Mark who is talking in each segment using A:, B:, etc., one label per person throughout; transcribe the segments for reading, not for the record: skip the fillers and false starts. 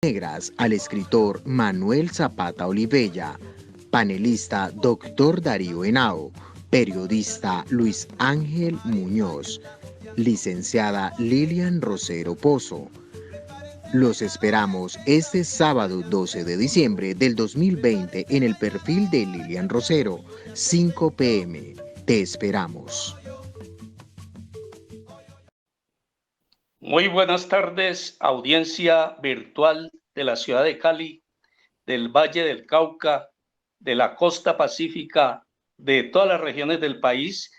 A: Negras al escritor Manuel Zapata Olivella, panelista Dr. Darío Henao, periodista Luis Ángel Muñoz, licenciada Lilian Rosero Pozo. Los esperamos este sábado 12 de diciembre del 2020 en el perfil de Lilian Rosero, 5 p.m. Te esperamos.
B: Muy buenas tardes, audiencia virtual de la ciudad de Cali, del Valle del Cauca, de la costa pacífica, de todas las regiones del país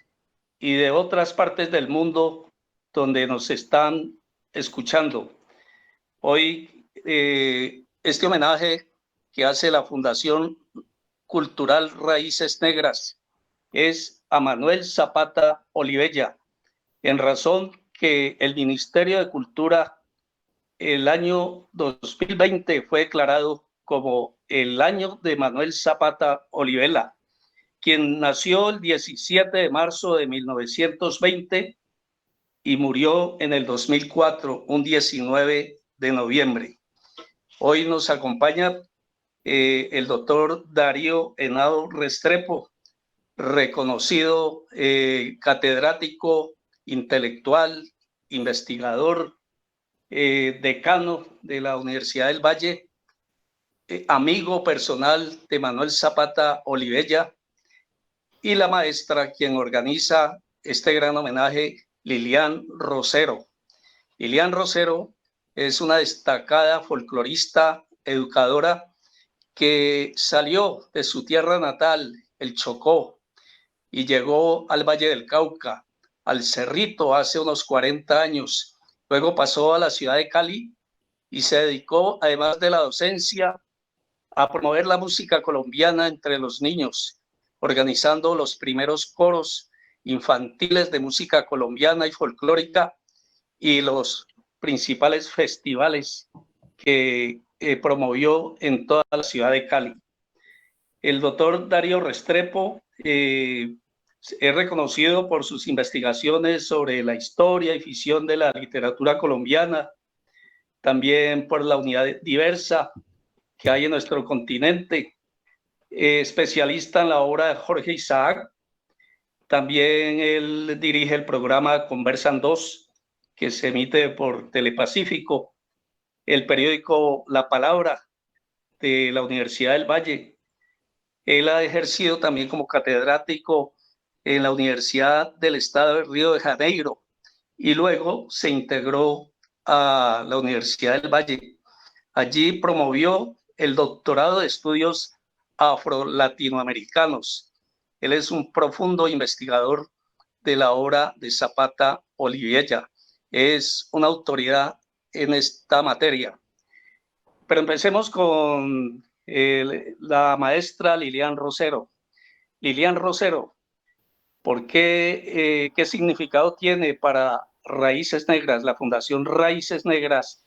B: y de otras partes del mundo donde nos están escuchando. Hoy este homenaje que hace la Fundación Cultural Raíces Negras es a Manuel Zapata Olivella, en razón que el Ministerio de Cultura el año 2020 fue declarado como el año de Manuel Zapata Olivella, quien nació el 17 de marzo de 1920 y murió en el 2004, un 19 de noviembre. Hoy nos acompaña el doctor Darío Henao Restrepo, reconocido catedrático, intelectual, investigador, decano de la Universidad del Valle, amigo personal de Manuel Zapata Olivella, y la maestra quien organiza este gran homenaje, Lilian Rosero. Lilian Rosero es una destacada folclorista, educadora, que salió de su tierra natal, el Chocó, y llegó al Valle del Cauca, al Cerrito, hace unos 40 años. Luego pasó a la ciudad de Cali y se dedicó, además de la docencia, a promover la música colombiana entre los niños, organizando los primeros coros infantiles de música colombiana y folclórica y los principales festivales que promovió en toda la ciudad de Cali. El doctor Darío Restrepo es reconocido por sus investigaciones sobre la historia y ficción de la literatura colombiana, también por la unidad diversa que hay en nuestro continente, especialista en la obra de Jorge Isaac. También él dirige el programa Conversan 2, que se emite por Telepacífico, el periódico La Palabra de la Universidad del Valle. Él ha ejercido también como catedrático en la Universidad del Estado de Río de Janeiro y luego se integró a la Universidad del Valle. Allí promovió el doctorado de estudios afro-latinoamericanos. Él es un profundo investigador de la obra de Zapata Olivella. Es una autoridad en esta materia. Pero empecemos con la maestra Lilian Rosero. Lilian Rosero, ¿por qué, qué significado tiene para Raíces Negras, la Fundación Raíces Negras,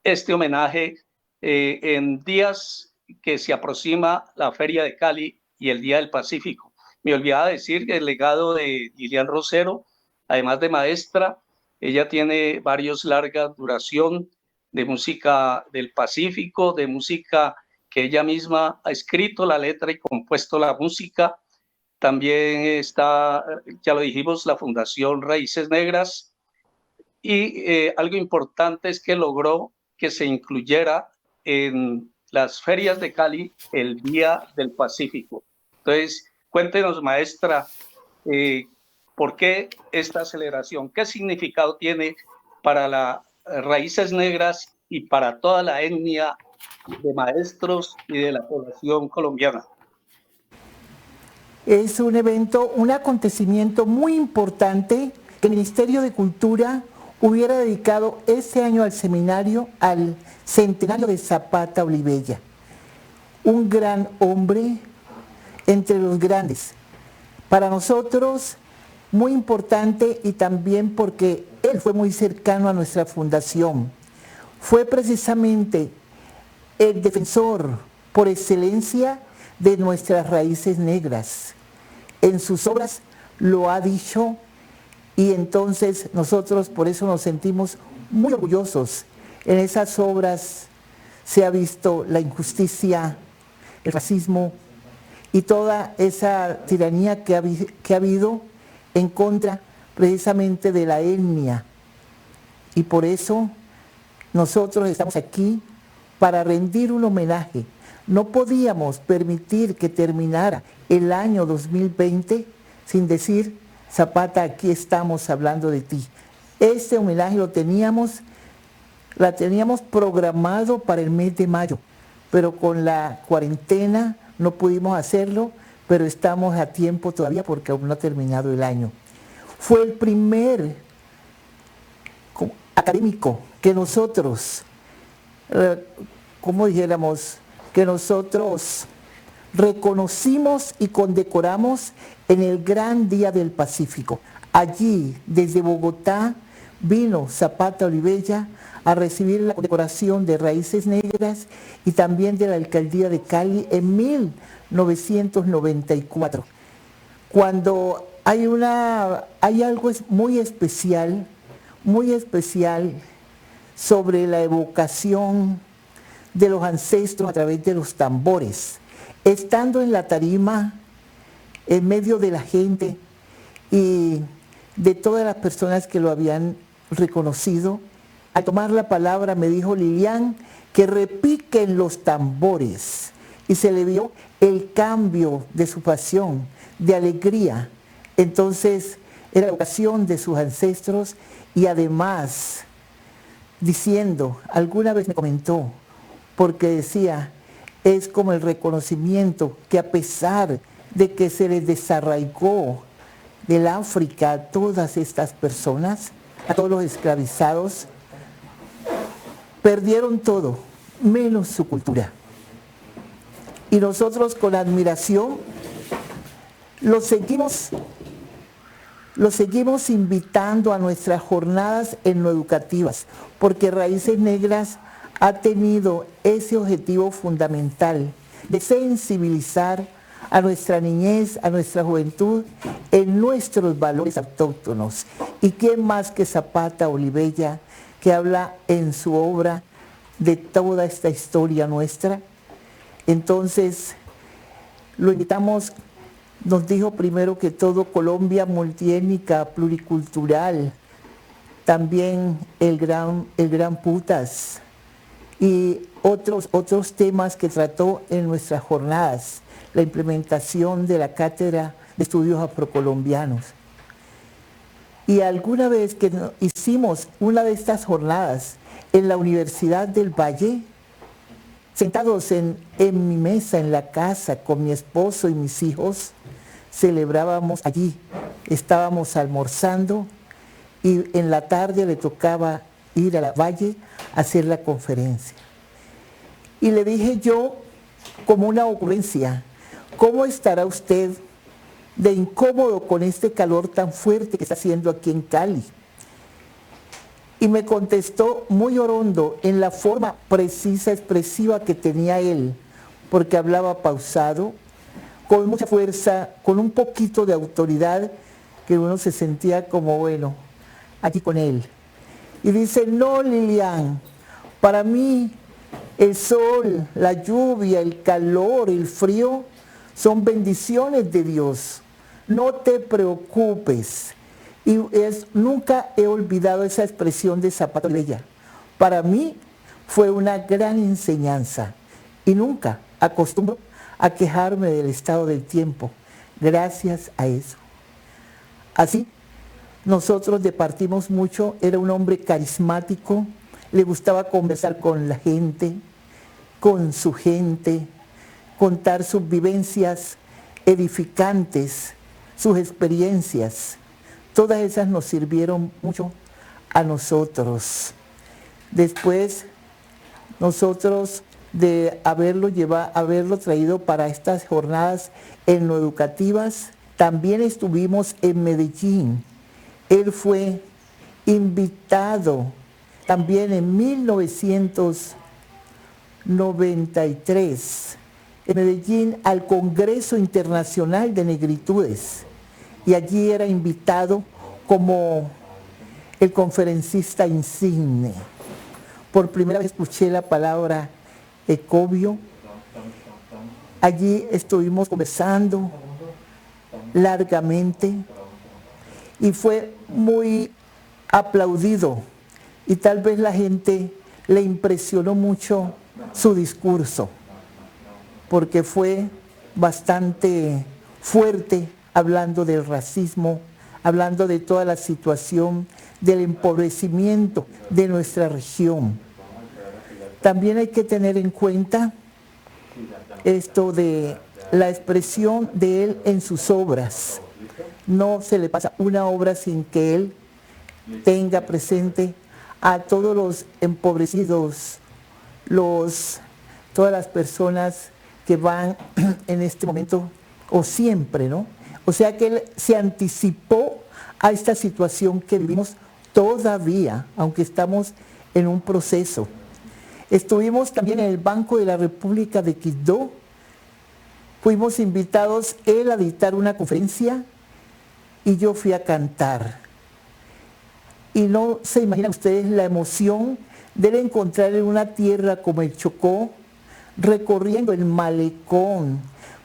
B: este homenaje en días que se aproxima la Feria de Cali y el Día del Pacífico? Me olvidaba decir que el legado de Lilian Rosero, además de maestra, ella tiene varios largas duración de música del Pacífico, de música que ella misma ha escrito la letra y compuesto la música. También está, ya lo dijimos, la Fundación Raíces Negras, y algo importante es que logró que se incluyera en las ferias de Cali el Día del Pacífico. Entonces, cuéntenos, maestra, ¿por qué esta celebración? ¿Qué significado tiene para las Raíces Negras y para toda la etnia de maestros y de la población colombiana?
C: Es un evento, un acontecimiento muy importante que el Ministerio de Cultura hubiera dedicado este año al seminario al centenario de Zapata Olivella, un gran hombre entre los grandes. Para nosotros, muy importante, y también porque él fue muy cercano a nuestra fundación. Fue precisamente el defensor por excelencia de nuestras raíces negras. En sus obras lo ha dicho, y entonces nosotros por eso nos sentimos muy orgullosos en esas obras se ha visto la injusticia, el racismo y toda esa tiranía que ha habido en contra precisamente de la etnia. Y por eso nosotros estamos aquí para rendir un homenaje. No podíamos permitir que terminara el año 2020 sin decir: Zapata, aquí estamos hablando de ti. Este homenaje lo teníamos programado para el mes de mayo, pero con la cuarentena no pudimos hacerlo, pero estamos a tiempo todavía porque aún no ha terminado el año. Fue el primer académico que nosotros, que nosotros reconocimos y condecoramos en el Gran Día del Pacífico. Allí, desde Bogotá, vino Zapata Olivella a recibir la condecoración de Raíces Negras y también de la Alcaldía de Cali en 1994. Cuando hay algo muy especial sobre la evocación de los ancestros a través de los tambores. Estando en la tarima, en medio de la gente y de todas las personas que lo habían reconocido, al tomar la palabra me dijo Lilian que repiquen los tambores, y se le vio el cambio de su pasión, de alegría. Entonces era la ocasión de sus ancestros, y además diciendo, alguna vez me comentó, porque decía, es como el reconocimiento que a pesar de que se les desarraigó del África a todas estas personas, a todos los esclavizados, perdieron todo, menos su cultura. Y nosotros con admiración los seguimos invitando a nuestras jornadas etnoeducativas, porque Raíces Negras ha tenido ese objetivo fundamental de sensibilizar a nuestra niñez, a nuestra juventud, en nuestros valores autóctonos. ¿Y quién más que Zapata Olivella, que habla en su obra de toda esta historia nuestra? Entonces, lo invitamos. Nos dijo primero que todo Colombia multiétnica, pluricultural, también el gran Putas y otros temas que trató en nuestras jornadas, la implementación de la Cátedra de Estudios Afrocolombianos. Y alguna vez que hicimos una de estas jornadas en la Universidad del Valle, sentados en mi mesa, en la casa, con mi esposo y mis hijos, celebrábamos allí, estábamos almorzando y en la tarde le tocaba ir a la Valle a hacer la conferencia. Y le dije yo, como una ocurrencia, ¿cómo estará usted de incómodo con este calor tan fuerte que está haciendo aquí en Cali? Y me contestó muy orondo, en la forma precisa, expresiva que tenía él, porque hablaba pausado, con mucha fuerza, con un poquito de autoridad, que uno se sentía como, bueno, aquí con él. Y dice, no, Lilian, para mí el sol, la lluvia, el calor, el frío, son bendiciones de Dios. No te preocupes. Y nunca he olvidado esa expresión de Zapata Olivella. Para mí fue una gran enseñanza y nunca acostumbro a quejarme del estado del tiempo, gracias a eso. Así, nosotros departimos mucho, era un hombre carismático, le gustaba conversar con la gente, con su gente, contar sus vivencias edificantes, sus experiencias. Todas esas nos sirvieron mucho a nosotros. Después, nosotros de haberlo traído para estas jornadas etnoeducativas, también estuvimos en Medellín. Él fue invitado también en 1993 en Medellín al Congreso Internacional de Negritudes, y allí era invitado como el conferencista insigne. Por primera vez escuché la palabra Ecovio. Allí estuvimos conversando largamente y fue muy aplaudido y tal vez la gente le impresionó mucho su discurso porque fue bastante fuerte hablando del racismo, hablando de toda la situación del empobrecimiento de nuestra región. También hay que tener en cuenta esto de la expresión de él en sus obras. No se le pasa una obra sin que él tenga presente a todos los empobrecidos, todas las personas que van en este momento o siempre, ¿no? O sea que él se anticipó a esta situación que vivimos todavía, aunque estamos en un proceso. Estuvimos también en el Banco de la República de Quibdó. Fuimos invitados él a dictar una conferencia y yo fui a cantar. Y no se imaginan ustedes la emoción de él encontrar en una tierra como el Chocó, recorriendo el malecón,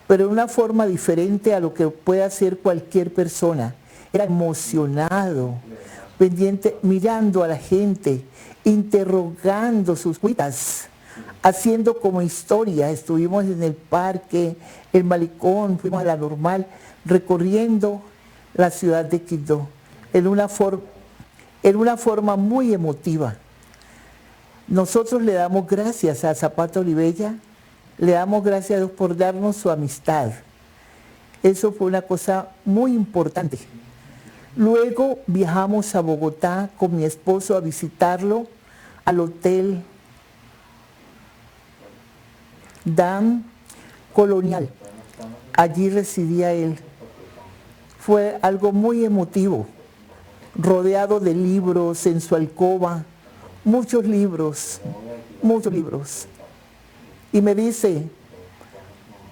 C: pero de una forma diferente a lo que puede hacer cualquier persona. Era emocionado, pendiente, mirando a la gente, interrogando sus cuitas, haciendo como historia. Estuvimos en el parque, el malecón, fuimos a la normal, recorriendo la ciudad de Quibdó en una forma muy emotiva. Nosotros le damos gracias a Zapata Olivella, le damos gracias a Dios por darnos su amistad. Eso fue una cosa muy importante. Luego viajamos a Bogotá con mi esposo a visitarlo al Hotel Dan Colonial. Allí residía él. Fue algo muy emotivo, rodeado de libros en su alcoba, muchos libros. Y me dice,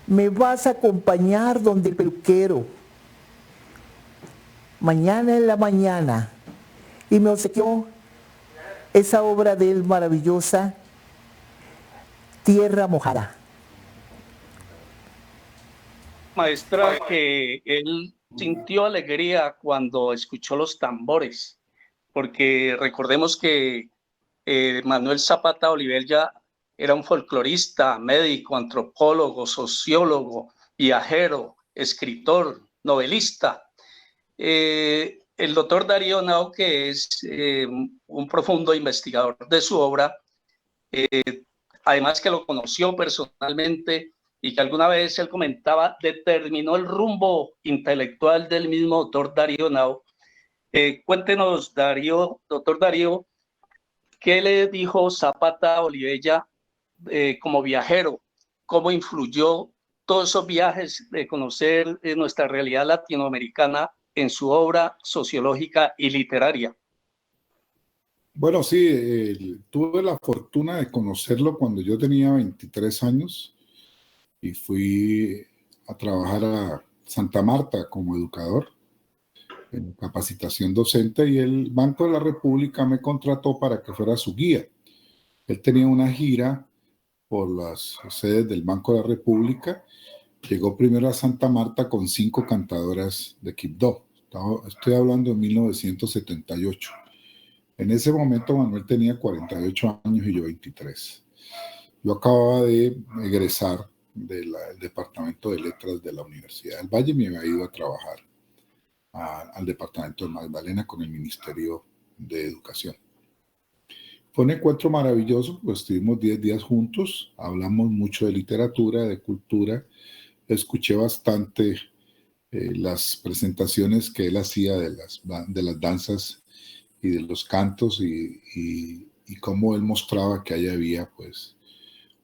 C: me vas a acompañar donde el peluquero, mañana en la mañana. Y me obsequió esa obra de él maravillosa, Tierra Mojada.
B: Maestra, que él sintió alegría cuando escuchó los tambores, porque recordemos que Manuel Zapata Olivella era un folclorista, médico, antropólogo, sociólogo, viajero, escritor, novelista. El doctor Darío Henao, que es un profundo investigador de su obra, además que lo conoció personalmente y que alguna vez él comentaba, determinó el rumbo intelectual del mismo doctor Darío Henao. Cuéntenos, doctor Darío, ¿qué le dijo Zapata Olivella como viajero? ¿Cómo influyó todos esos viajes de conocer nuestra realidad latinoamericana en su obra sociológica y literaria?
D: Bueno, sí, tuve la fortuna de conocerlo cuando yo tenía 23 años y fui a trabajar a Santa Marta como educador en capacitación docente, y el Banco de la República me contrató para que fuera su guía. Él tenía una gira por las sedes del Banco de la República. Llegó primero a Santa Marta con 5 cantadoras de Quibdó. Estoy hablando de 1978. En ese momento Manuel tenía 48 años y yo 23. Yo acababa de egresar del Departamento de Letras de la Universidad del Valle y me había ido a trabajar al Departamento de Magdalena con el Ministerio de Educación. Fue un encuentro maravilloso, pues estuvimos 10 días juntos, hablamos mucho de literatura, de cultura, escuché bastante las presentaciones que él hacía de las danzas y de los cantos y cómo él mostraba que ahí había pues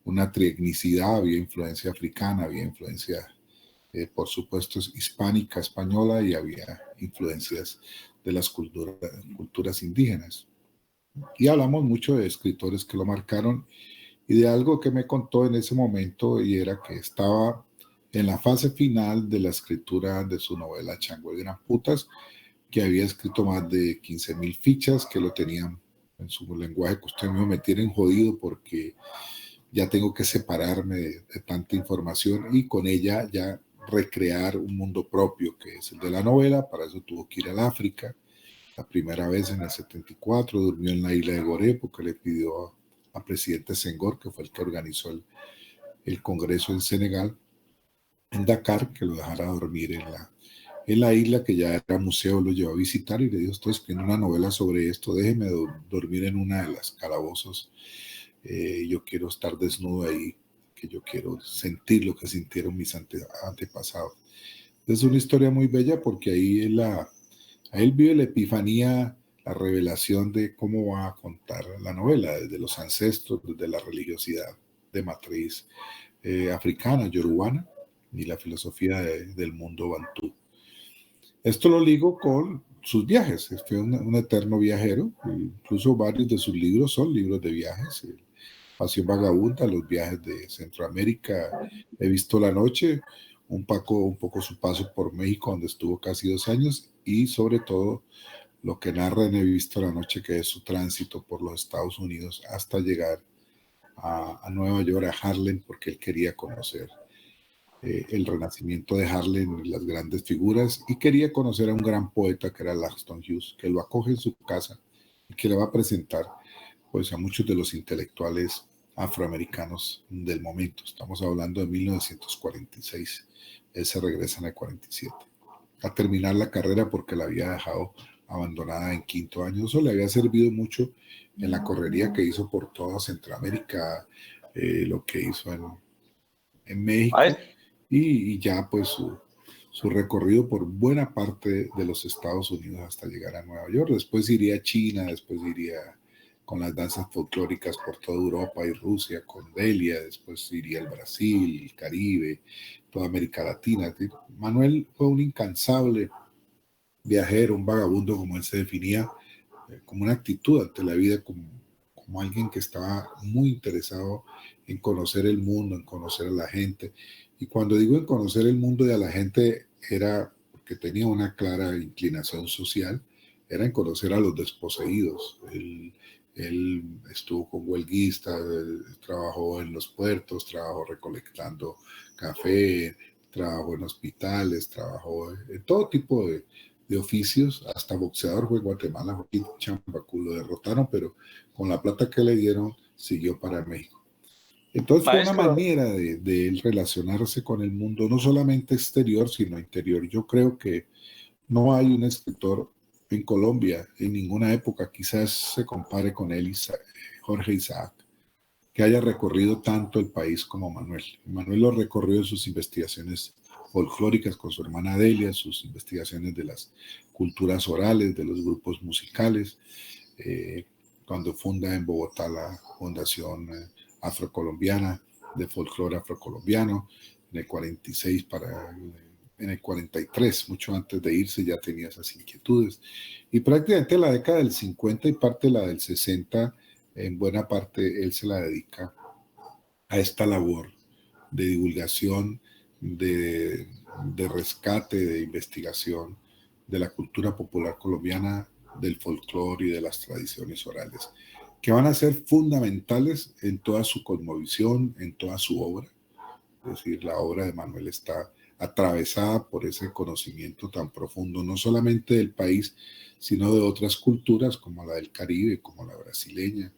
D: una trietnicidad, había influencia africana, había influencia por supuesto hispánica, española, y había influencias de las culturas indígenas. Y hablamos mucho de escritores que lo marcaron y de algo que me contó en ese momento, y era que estaba en la fase final de la escritura de su novela Chango el Gran Putas, que había escrito más de 15,000 fichas, que lo tenían en su lenguaje que usted me tienen jodido porque ya tengo que separarme de tanta información y con ella ya recrear un mundo propio, que es el de la novela. Para eso tuvo que ir al África. La primera vez en el 74 durmió en la isla de Gorée porque le pidió al presidente Senghor, que fue el que organizó el Congreso en Senegal, en Dakar, que lo dejara dormir en la isla, que ya era museo, lo llevó a visitar y le dijo: estoy escribiendo una novela sobre esto, déjeme dormir en una de las calabozos, yo quiero estar desnudo ahí, que yo quiero sentir lo que sintieron mis antepasados. Es una historia muy bella porque ahí él vive la epifanía, la revelación de cómo va a contar la novela, desde los ancestros, desde la religiosidad de matriz africana, yorubana, y la filosofía del mundo bantú. Esto lo ligo con sus viajes. Fue un eterno viajero. Incluso varios de sus libros son libros de viajes. Pasión Vagabunda, los viajes de Centroamérica, He visto la noche, un poco su paso por México, donde estuvo casi 2 años, y sobre todo lo que narra en He visto la noche, que es su tránsito por los Estados Unidos hasta llegar a Nueva York, a Harlem, porque él quería conocer el renacimiento de Harlem, las grandes figuras, y quería conocer a un gran poeta que era Langston Hughes, que lo acoge en su casa y que le va a presentar pues a muchos de los intelectuales afroamericanos del momento. Estamos hablando de 1946. Él se regresa en el 47 a terminar la carrera porque la había dejado abandonada en 5º año. Eso le había servido mucho en la correría que hizo por toda Centroamérica, lo que hizo en México, y ya pues su recorrido por buena parte de los Estados Unidos hasta llegar a Nueva York. Después iría a China, después iría con las danzas folclóricas por toda Europa y Rusia, con Delia, después iría al Brasil, el Caribe, toda América Latina. Manuel fue un incansable viajero, un vagabundo, como él se definía, como una actitud ante la vida, como alguien que estaba muy interesado en conocer el mundo, en conocer a la gente. Y cuando digo en conocer el mundo y a la gente, era porque tenía una clara inclinación social, era en conocer a los desposeídos. Él estuvo con huelguistas, trabajó en los puertos, trabajó recolectando café, trabajó en hospitales, trabajó en todo tipo de oficios, hasta boxeador fue en Guatemala, Joaquín Chambacu, lo derrotaron, pero con la plata que le dieron siguió para México. Entonces fue una manera de él relacionarse con el mundo, no solamente exterior, sino interior. Yo creo que no hay un escritor en Colombia, en ninguna época, quizás se compare con él, Jorge Isaac, que haya recorrido tanto el país como Manuel. Manuel lo recorrió en sus investigaciones folclóricas con su hermana Delia, sus investigaciones de las culturas orales, de los grupos musicales, cuando funda en Bogotá la Fundación Afrocolombiana de Folclore Afrocolombiano, en el 46 en el 43, mucho antes de irse, ya tenía esas inquietudes. Y prácticamente la década del 50 y parte de la del 60, en buena parte él se la dedica a esta labor de divulgación, de rescate, de investigación de la cultura popular colombiana, del folclore y de las tradiciones orales, que van a ser fundamentales en toda su cosmovisión, en toda su obra. Es decir, la obra de Manuel está atravesada por ese conocimiento tan profundo, no solamente del país, sino de otras culturas como la del Caribe, como la brasileña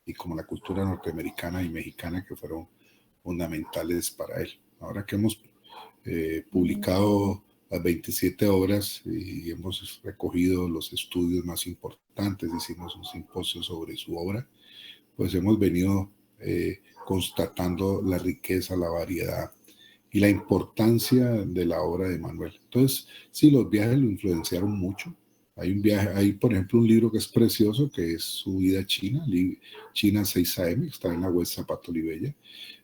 D: y como la cultura norteamericana y mexicana, que fueron fundamentales para él. Ahora que hemos publicado las 27 obras y hemos recogido los estudios más importantes, hicimos un simposio sobre su obra, pues hemos venido constatando la riqueza, la variedad y la importancia de la obra de Manuel. Entonces, sí, los viajes lo influenciaron mucho. Hay un viaje, hay por ejemplo un libro que es precioso, que es Su vida china, China 6 AM, que está en la web Zapato Olivella.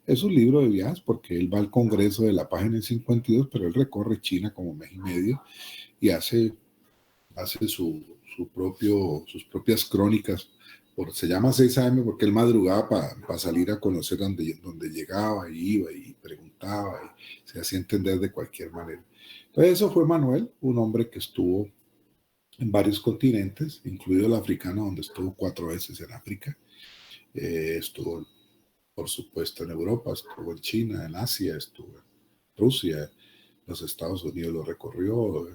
D: Es un libro de viajes porque él va al Congreso de la página 52, pero él recorre China como mes y medio y hace sus propias crónicas. Se llama 6 AM porque él madrugaba para salir a conocer donde llegaba y iba y preguntaba y se hacía entender de cualquier manera. Entonces eso fue Manuel, un hombre que estuvo en varios continentes, incluido el africano, donde estuvo 4 veces en África. Estuvo por supuesto en Europa, estuvo en China, en Asia, estuvo en Rusia, los Estados Unidos lo recorrió,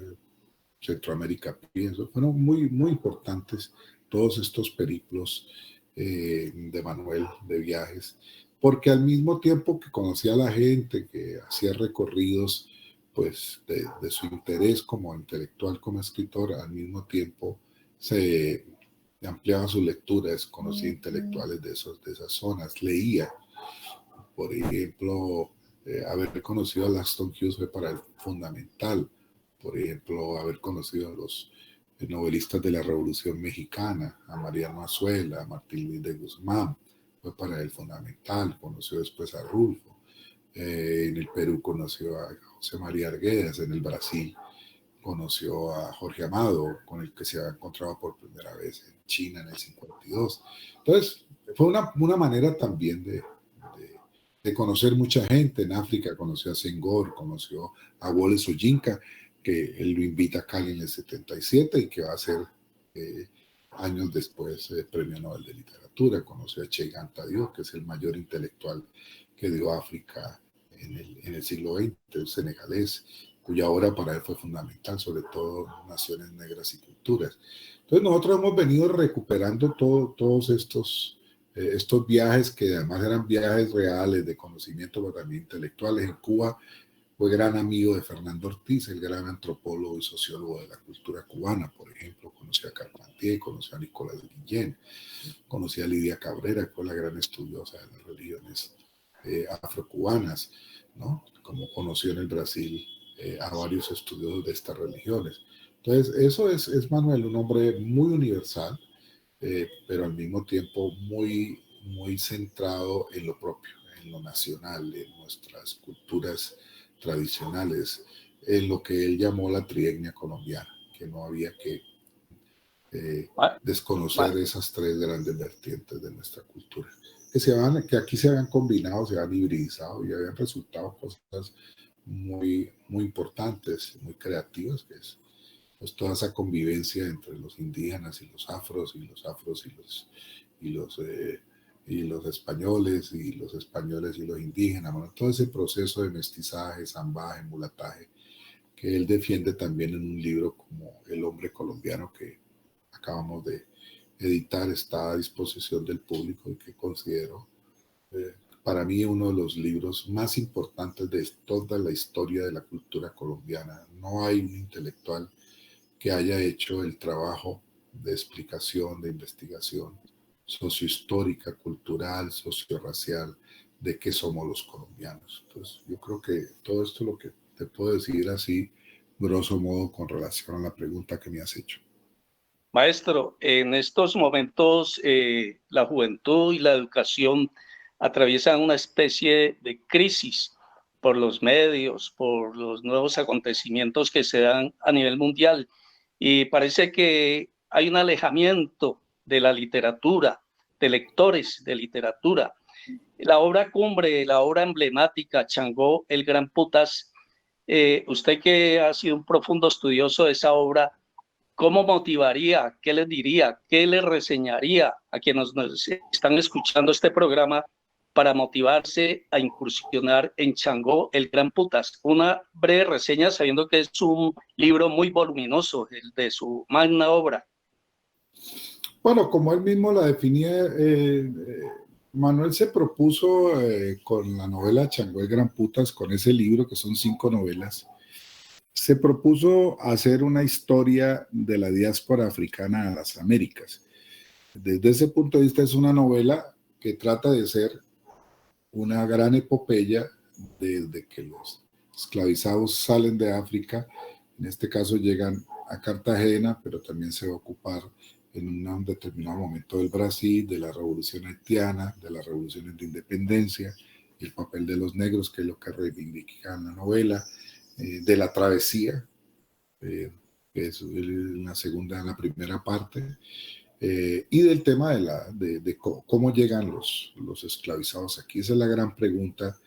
D: Centroamérica, pienso, fueron muy importantes todos estos periplos de Manuel de viajes, porque al mismo tiempo que conocía a la gente, que hacía recorridos, pues de su interés como intelectual, como escritor, al mismo tiempo se ampliaba sus lecturas, conocía intelectuales de esas zonas, leía, por ejemplo, haber conocido a Langston Hughes fue para él fundamental. Por ejemplo, haber conocido a los novelistas de la Revolución Mexicana, a Mariano Azuela, a Martín Luis de Guzmán, fue para él fundamental. Conoció después a Rulfo. En el Perú conoció a José María Arguedas. En el Brasil conoció a Jorge Amado, con el que se había encontrado por primera vez en China en el 52. Entonces, fue una manera también de conocer mucha gente. En África conoció a Senghor, conoció a Wole Soyinka, que él lo invita a Cali en el 77 y que va a ser años después Premio Nobel de Literatura. Conoció a Cheikh Anta Diop, que es el mayor intelectual que dio África en el siglo XX, el senegalés, cuya obra para él fue fundamental, sobre todo Naciones Negras y Culturas. Entonces nosotros hemos venido recuperando todos estos viajes, que además eran viajes reales de conocimiento, pero también intelectuales. En Cuba fue gran amigo de Fernando Ortiz, el gran antropólogo y sociólogo de la cultura cubana, por ejemplo. Conocí a Carpentier, conocí a Nicolás Guillén, conocí a Lidia Cabrera, que fue la gran estudiosa de las religiones afrocubanas, ¿no? Como conoció en el Brasil a varios estudiosos de estas religiones. Entonces, eso es Manuel, un hombre muy universal, pero al mismo tiempo muy centrado en lo propio, en lo nacional, en nuestras culturas tradicionales, en lo que él llamó la trietnia colombiana, que no había que desconocer esas tres grandes vertientes de nuestra cultura, que aquí se habían combinado, se habían hibridizado y habían resultado cosas muy importantes, muy creativas, que es pues toda esa convivencia entre los indígenas y los afros, y los afros y los españoles, y los españoles y los indígenas. Bueno, todo ese proceso de mestizaje, zambaje, mulataje, que él defiende también en un libro como El hombre colombiano, que acabamos de editar, está a disposición del público, y que considero para mí uno de los libros más importantes de toda la historia de la cultura colombiana. No hay un intelectual que haya hecho el trabajo de explicación, de investigación sociohistórica, cultural, sociorracial, de qué somos los colombianos. Entonces, yo creo que todo esto es lo que te puedo decir así, grosso modo, con relación a la pregunta que me has hecho.
B: Maestro, en estos momentos la juventud y la educación atraviesan una especie de crisis por los medios, por los nuevos acontecimientos que se dan a nivel mundial, y parece que hay un alejamiento de la literatura, de lectores de literatura. La obra cumbre, la obra emblemática, Changó, el Gran Putas, usted que ha sido un profundo estudioso de esa obra, ¿cómo motivaría, qué les diría, qué les reseñaría a quienes nos están escuchando este programa para motivarse a incursionar en Changó, el Gran Putas? Una breve reseña, sabiendo que es un libro muy voluminoso, el de su magna obra.
D: Bueno, como él mismo la definía, Manuel se propuso con la novela Changó el Gran Putas, con ese libro, que son 5 novelas, se propuso hacer una historia de la diáspora africana a las Américas. Desde ese punto de vista, es una novela que trata de ser una gran epopeya desde que los esclavizados salen de África. En este caso llegan a Cartagena, pero también se va a ocupar en un determinado momento del Brasil, de la revolución haitiana, de las revoluciones de independencia, el papel de los negros, que es lo que reivindica en la novela, de la travesía, que es en la primera parte, y del tema de cómo llegan los esclavizados aquí. Esa es la gran pregunta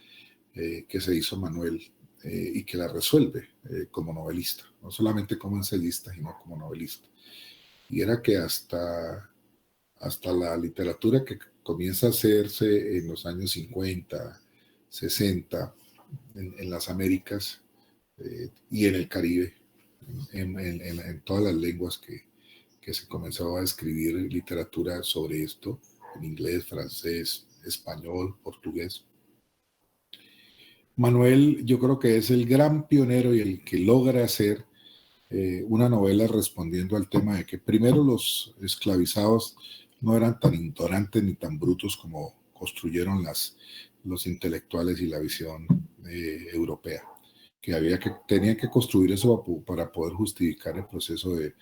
D: que se hizo Manuel y que la resuelve como novelista, no solamente como ensayista, sino como novelista. Y era que hasta la literatura que comienza a hacerse en los años 50, 60, en las Américas y en el Caribe, en todas las lenguas que se comenzó a escribir literatura sobre esto, en inglés, francés, español, portugués. Manuel, yo creo que es el gran pionero y el que logra hacer una novela respondiendo al tema de que primero los esclavizados no eran tan ignorantes ni tan brutos como construyeron los intelectuales y la visión europea, que tenían que construir eso para poder justificar el proceso de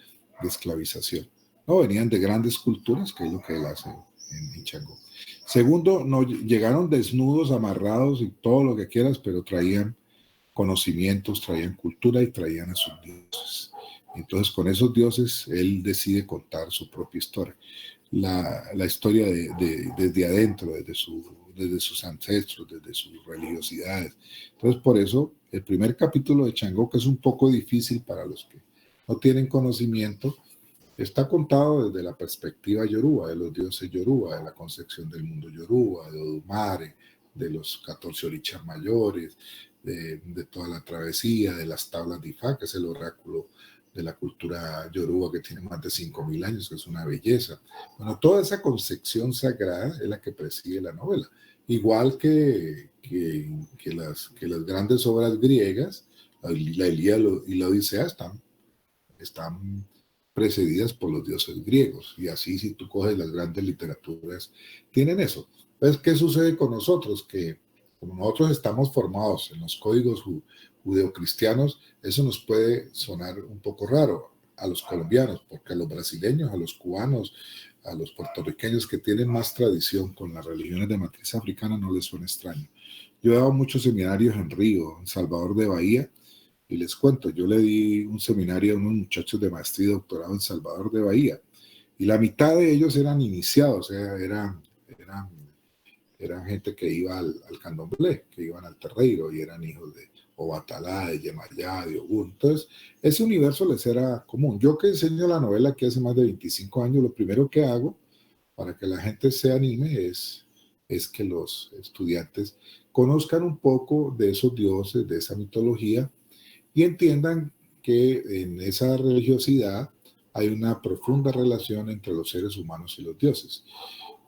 D: esclavización. No, venían de grandes culturas, que es lo que él hace en Changó. Segundo, no llegaron desnudos, amarrados y todo lo que quieras, pero traían conocimientos, traían cultura y traían a sus dioses. Entonces, con esos dioses, él decide contar su propia historia. La historia desde adentro, desde sus ancestros, desde sus religiosidades. Entonces, por eso, el primer capítulo de Changó, que es un poco difícil para los que no tienen conocimiento, está contado desde la perspectiva yoruba, de los dioses yoruba, de la concepción del mundo yoruba, de Odumare, de los 14 orichas mayores, de toda la travesía, de las tablas de Ifá, que es el oráculo de la cultura yoruba que tiene más de 5.000 años, que es una belleza. Bueno, toda esa concepción sagrada es la que preside la novela. Igual que las grandes obras griegas, la Ilíada y la Odisea están precedidas por los dioses griegos. Y así, si tú coges las grandes literaturas, tienen eso. Entonces, ¿qué sucede con nosotros? Que como nosotros estamos formados en los códigos judeocristianos, eso nos puede sonar un poco raro a los colombianos, porque a los brasileños, a los cubanos, a los puertorriqueños que tienen más tradición con las religiones de matriz africana no les suena extraño. Yo he dado muchos seminarios en Río, en Salvador de Bahía, y les cuento, yo le di un seminario a unos muchachos de maestría y doctorado en Salvador de Bahía, y la mitad de ellos eran iniciados, o sea, eran gente que iba al candomblé, que iban al terreiro y eran hijos de Obatalá, de Yemayá, de Ogún. Entonces, ese universo les era común. Yo que enseño la novela aquí hace más de 25 años, lo primero que hago para que la gente se anime es que los estudiantes conozcan un poco de esos dioses, de esa mitología y entiendan que en esa religiosidad hay una profunda relación entre los seres humanos y los dioses,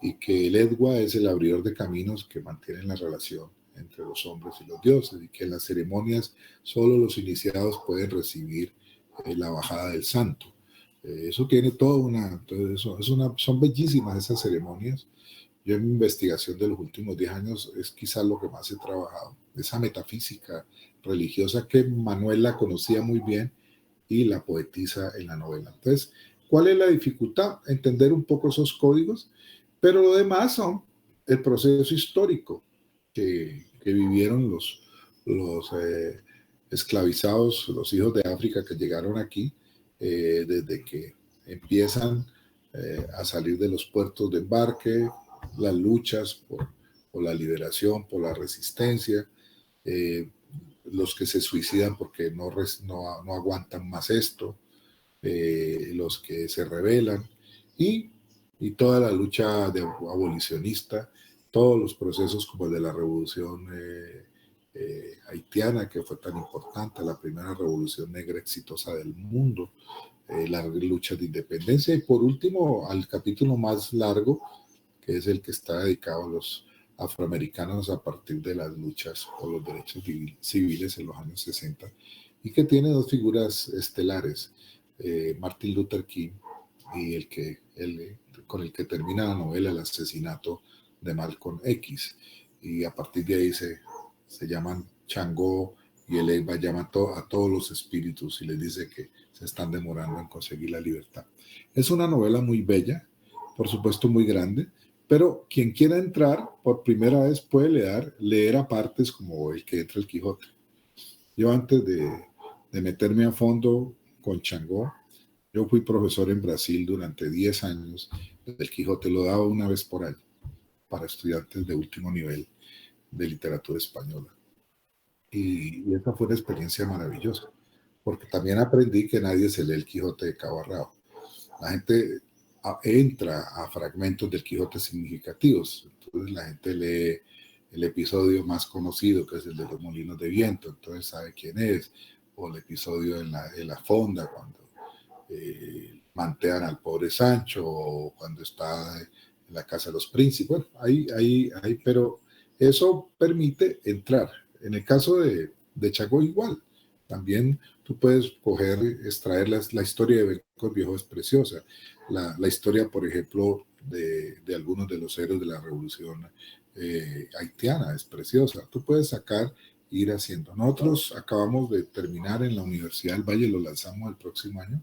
D: y que el Edwa es el abridor de caminos que mantienen la relación entre los hombres y los dioses, y que en las ceremonias solo los iniciados pueden recibir la bajada del santo. Eso tiene son bellísimas esas ceremonias. Yo en mi investigación de los últimos 10 años es quizás lo que más he trabajado, esa metafísica religiosa que Manuel la conocía muy bien y la poetiza en la novela. Entonces, ¿cuál es la dificultad? Entender un poco esos códigos, pero lo demás son el proceso histórico que vivieron los esclavizados, los hijos de África que llegaron aquí, desde que empiezan a salir de los puertos de embarque, las luchas por la liberación, por la resistencia, los que se suicidan porque no aguantan más esto, los que se rebelan y toda la lucha abolicionista, todos los procesos como el de la revolución haitiana, que fue tan importante, la primera revolución negra exitosa del mundo, la lucha de independencia y por último al capítulo más largo, que es el que está dedicado a los afroamericanos a partir de las luchas por los derechos civiles en los años 60 y que tiene dos figuras estelares, Martin Luther King y con el que termina la novela, el asesinato de Malcolm X, y a partir de ahí se llaman Changó y el Edwa llama a todos los espíritus y les dice que se están demorando en conseguir la libertad. Es una novela muy bella, por supuesto muy grande, pero quien quiera entrar por primera vez puede leer a partes como el que entra el Quijote. Yo antes de meterme a fondo con Changó, yo fui profesor en Brasil durante 10 años. El Quijote lo daba una vez por año para estudiantes de último nivel de literatura española. Y esa fue una experiencia maravillosa, porque también aprendí que nadie se lee el Quijote de cabo a rabo. La gente entra a fragmentos del Quijote significativos. Entonces la gente lee el episodio más conocido, que es el de los molinos de viento, entonces sabe quién es, o el episodio en la fonda, cuando mantean al pobre Sancho, o cuando está en la casa de los príncipes. Bueno, pero eso permite entrar. En el caso de Chaco igual, también tú puedes extraer la historia de Bencos Viejo es preciosa. La historia, por ejemplo, de algunos de los héroes de la revolución haitiana es preciosa. Tú puedes sacar, ir haciendo. Nosotros acabamos de terminar en la Universidad del Valle, lo lanzamos el próximo año,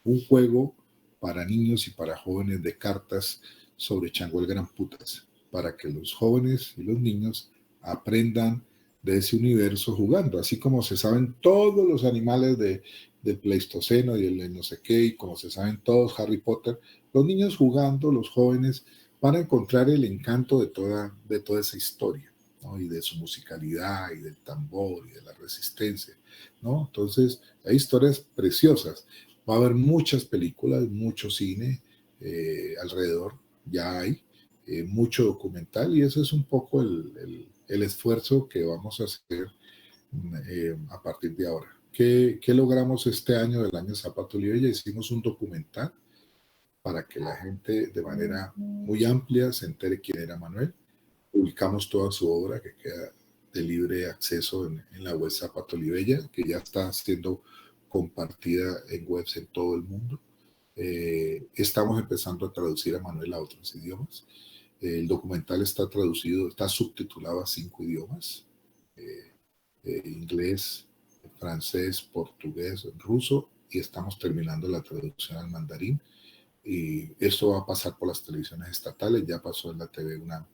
D: un juego para niños y para jóvenes de cartas sobre Chango el Gran Putas, para que los jóvenes y los niños aprendan de ese universo jugando, así como se saben todos los animales del Pleistoceno y el no sé qué, y como se saben todos Harry Potter, los niños jugando, los jóvenes van a encontrar el encanto de toda esa historia, ¿no? Y de su musicalidad y del tambor y de la resistencia, ¿no? Entonces hay historias preciosas. Va a haber muchas películas, mucho cine alrededor, ya hay mucho documental, y ese es un poco el esfuerzo que vamos a hacer a partir de ahora. ¿Qué logramos este año del año Zapata Olivella? Hicimos un documental para que la gente de manera muy amplia se entere quién era Manuel. Publicamos toda su obra, que queda de libre acceso en la web Zapata Olivella, que ya está siendo compartida en webs en todo el mundo. Estamos empezando a traducir a Manuel a otros idiomas. El documental está traducido, está subtitulado a 5 idiomas: inglés, francés, portugués, ruso, y estamos terminando la traducción al mandarín. Y esto va a pasar por las televisiones estatales, ya pasó en la TV UNAM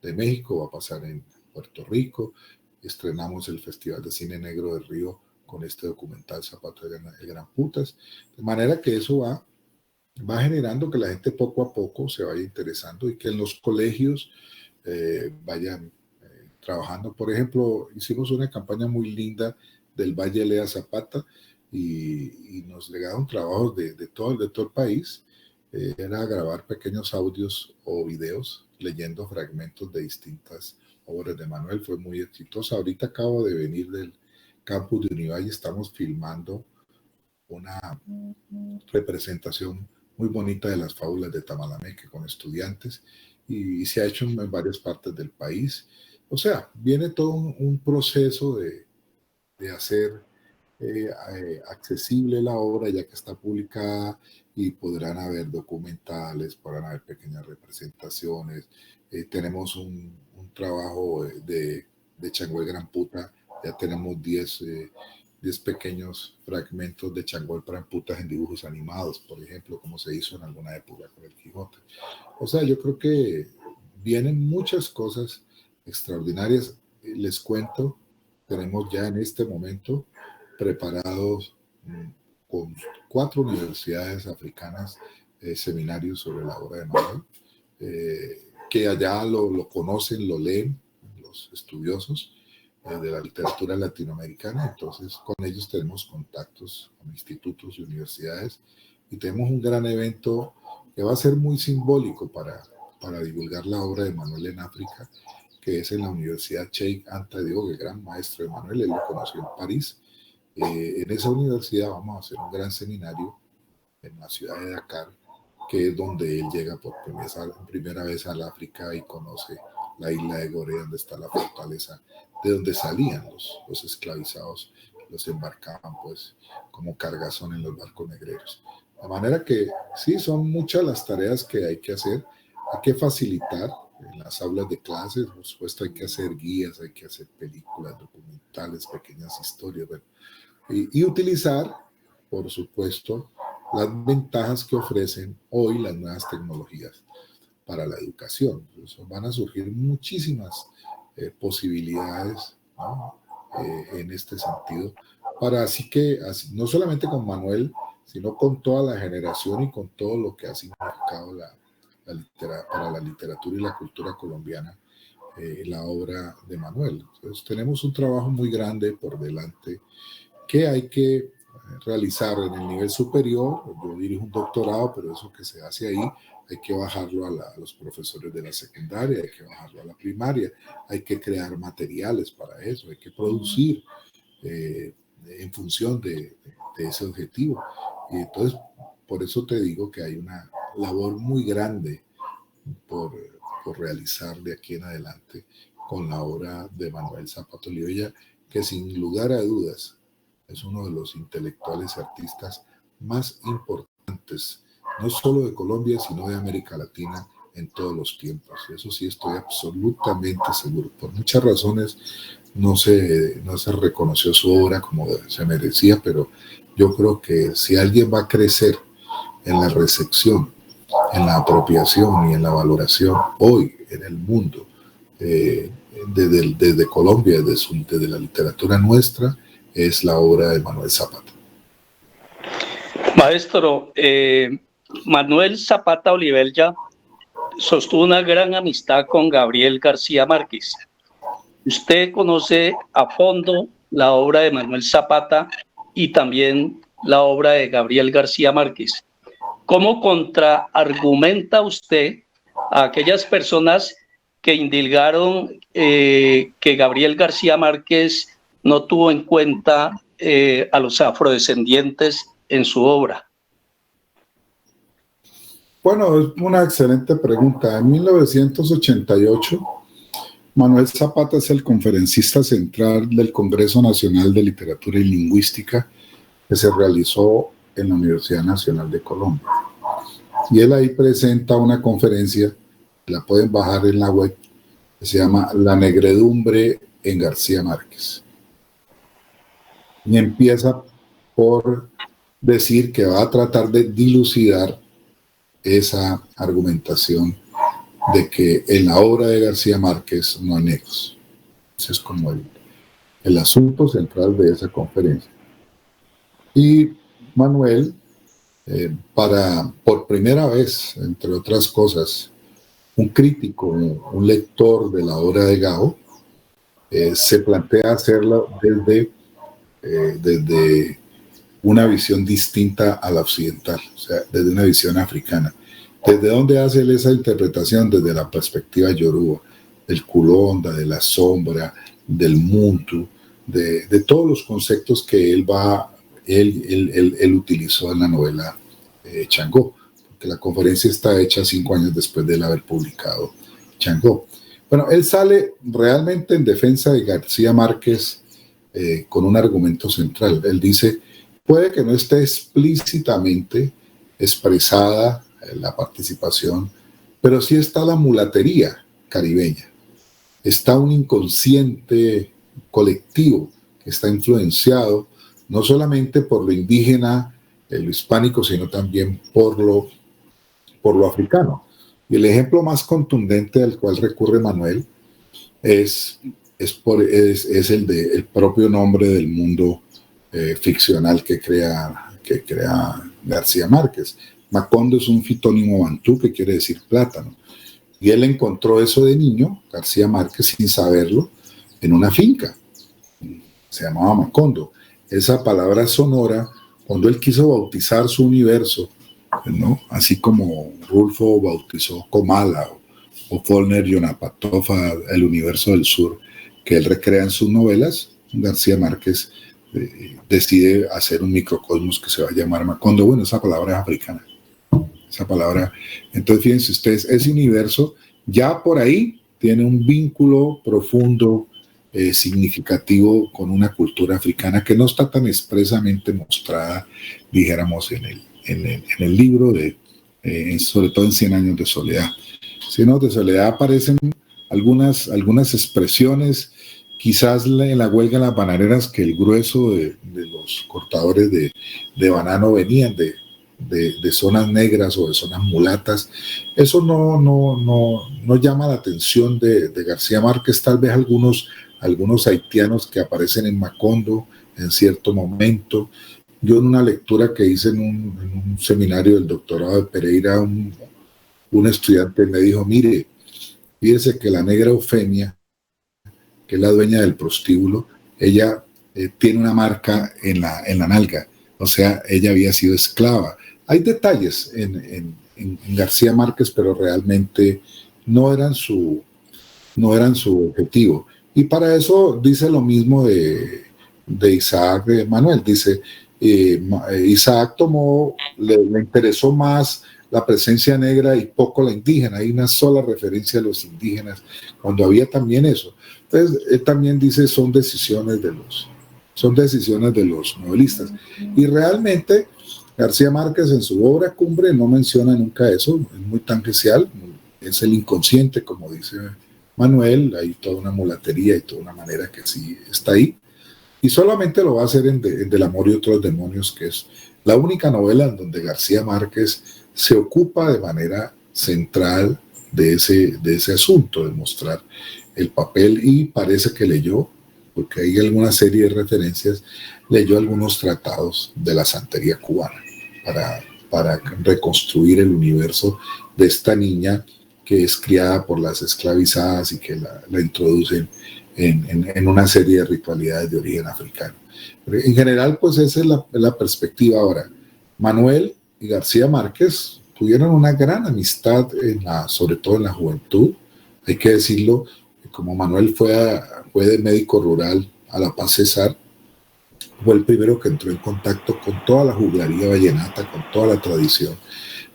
D: de México, va a pasar en Puerto Rico. Estrenamos el Festival de Cine Negro del Río con este documental Zapata el Gran Putas, de manera que eso va generando que la gente poco a poco se vaya interesando y que en los colegios vayan trabajando. Por ejemplo, hicimos una campaña muy linda del Valle Lea Zapata, y nos llegaron trabajos de todo el país. Era grabar pequeños audios o videos leyendo fragmentos de distintas obras de Manuel. Fue muy exitosa. Ahorita acabo de venir del campus de Univalle, estamos filmando una representación muy bonita de las fábulas de Tamalameque con estudiantes, y se ha hecho en varias partes del país. O sea, viene todo un proceso de hacer accesible la obra, ya que está publicada, y podrán haber documentales, podrán haber pequeñas representaciones. Tenemos un trabajo de Chango el Gran Puta, ya tenemos 10 pequeños fragmentos de Chango el Gran Puta en dibujos animados, por ejemplo, como se hizo en alguna época con el Quijote. O sea, yo creo que vienen muchas cosas extraordinarias. Les cuento, tenemos ya en este momento preparados con 4 universidades africanas seminarios sobre la obra de Manuel, que allá lo conocen, lo leen los estudiosos de la literatura latinoamericana. Entonces con ellos tenemos contactos con institutos y universidades, y tenemos un gran evento que va a ser muy simbólico para divulgar la obra de Manuel en África, que es en la Universidad Cheikh Anta Diop, el gran maestro de Manuel. Él lo conoció en París. En esa universidad vamos a hacer un gran seminario en la ciudad de Dakar, que es donde él llega por primera vez al África y conoce la isla de Gorée, donde está la fortaleza, de donde salían los esclavizados, los embarcaban pues como cargazón en los barcos negreros. De manera que sí, son muchas las tareas que hay que hacer. Hay que facilitar en las aulas de clases, por supuesto hay que hacer guías, hay que hacer películas, documentales, pequeñas historias, bueno, y utilizar, por supuesto, las ventajas que ofrecen hoy las nuevas tecnologías para la educación. Entonces, van a surgir muchísimas posibilidades, ¿no? En este sentido, para así no solamente con Manuel, sino con toda la generación y con todo lo que ha significado para la literatura y la cultura colombiana la obra de Manuel. Entonces tenemos un trabajo muy grande por delante que hay que realizar en el nivel superior. Yo dirijo un doctorado, pero eso que se hace ahí hay que bajarlo a los profesores de la secundaria, hay que bajarlo a la primaria, hay que crear materiales para eso, hay que producir en función de ese objetivo. Y entonces, por eso te digo que hay una labor muy grande por realizar de aquí en adelante con la obra de Manuel Zapata Olivella, que sin lugar a dudas es uno de los intelectuales y artistas más importantes, no solo de Colombia, sino de América Latina en todos los tiempos. Eso sí estoy absolutamente seguro. Por muchas razones no se reconoció su obra como se merecía, pero yo creo que si alguien va a crecer en la recepción, en la apropiación y en la valoración hoy en el mundo, desde Colombia, desde la literatura nuestra, es la obra de Manuel Zapata.
B: Maestro, Manuel Zapata Olivella sostuvo una gran amistad con Gabriel García Márquez. Usted conoce a fondo la obra de Manuel Zapata y también la obra de Gabriel García Márquez. ¿Cómo contraargumenta usted a aquellas personas que indilgaron que Gabriel García Márquez no tuvo en cuenta a los afrodescendientes en su obra?
D: Bueno, es una excelente pregunta. En 1988, Manuel Zapata es el conferencista central del Congreso Nacional de Literatura y Lingüística que se realizó en la Universidad Nacional de Colombia. Y él ahí presenta una conferencia, la pueden bajar en la web, que se llama La negredumbre en García Márquez. Y empieza por decir que va a tratar de dilucidar esa argumentación de que en la obra de García Márquez no hay negros. Ese es como el asunto central de esa conferencia. Y Manuel, por primera vez, entre otras cosas, un crítico, un lector de la obra de Gao, se plantea hacerlo desde una visión distinta a la occidental, o sea, desde una visión africana. ¿Desde dónde hace él esa interpretación? Desde la perspectiva yoruba, del kulonda, de la sombra, del muntu, de todos los conceptos que él utilizó en la novela Changó, porque la conferencia está hecha 5 años después de él haber publicado Changó. Bueno, él sale realmente en defensa de García Márquez con un argumento central. Él dice, puede que no esté explícitamente expresada la participación, pero sí está la mulatería caribeña, está un inconsciente colectivo que está influenciado no solamente por lo indígena, lo hispánico, sino también por lo africano. Y el ejemplo más contundente al cual recurre Manuel es el propio nombre del mundo ficcional que crea García Márquez. Macondo es un fitónimo bantú que quiere decir plátano. Y él encontró eso de niño, García Márquez, sin saberlo, en una finca. Se llamaba Macondo. Esa palabra sonora, cuando él quiso bautizar su universo, ¿no? Así como Rulfo bautizó Comala o Follner Yonapatofa, el universo del sur, que él recrea en sus novelas, García Márquez decide hacer un microcosmos que se va a llamar Macondo. Bueno, esa palabra es africana. Esa palabra. Entonces, fíjense ustedes, ese universo ya por ahí tiene un vínculo profundo, significativo con una cultura africana que no está tan expresamente mostrada, dijéramos, en el libro, sobre todo en 100 años de soledad. 100 años de soledad aparecen algunas expresiones, quizás en la huelga de las bananeras, que el grueso de los cortadores de banano venían de zonas negras o de zonas mulatas. Eso no llama la atención de García Márquez. Tal vez algunos haitianos que aparecen en Macondo en cierto momento. Yo en una lectura que hice en un seminario del doctorado de Pereira, un estudiante me dijo, mire, fíjese que la negra Eufemia, que es la dueña del prostíbulo, ella tiene una marca en la nalga. o sea, ella había sido esclava. Hay detalles en García Márquez, pero realmente no eran su objetivo. Y para eso dice lo mismo de Isaac de Manuel. Dice, Isaac le interesó más la presencia negra y poco la indígena. Hay una sola referencia a los indígenas, cuando había también eso. Entonces, él también dice, son decisiones de los novelistas. Y realmente, García Márquez en su obra Cumbre no menciona nunca eso, es muy tangencial, es el inconsciente, como dice Manuel, hay toda una mulatería y toda una manera que sí está ahí, y solamente lo va a hacer en Del amor y otros demonios, que es la única novela en donde García Márquez se ocupa de manera central de ese asunto, de mostrar el papel, y parece que leyó, porque hay alguna serie de referencias, leyó algunos tratados de la santería cubana para reconstruir el universo de esta niña que es criada por las esclavizadas y que la introducen en una serie de ritualidades de origen africano. Pero en general, pues esa es la perspectiva. Ahora, Manuel y García Márquez tuvieron una gran amistad, sobre todo en la juventud. Hay que decirlo, como Manuel fue de médico rural a La Paz Cesar, fue el primero que entró en contacto con toda la juglaría vallenata, con toda la tradición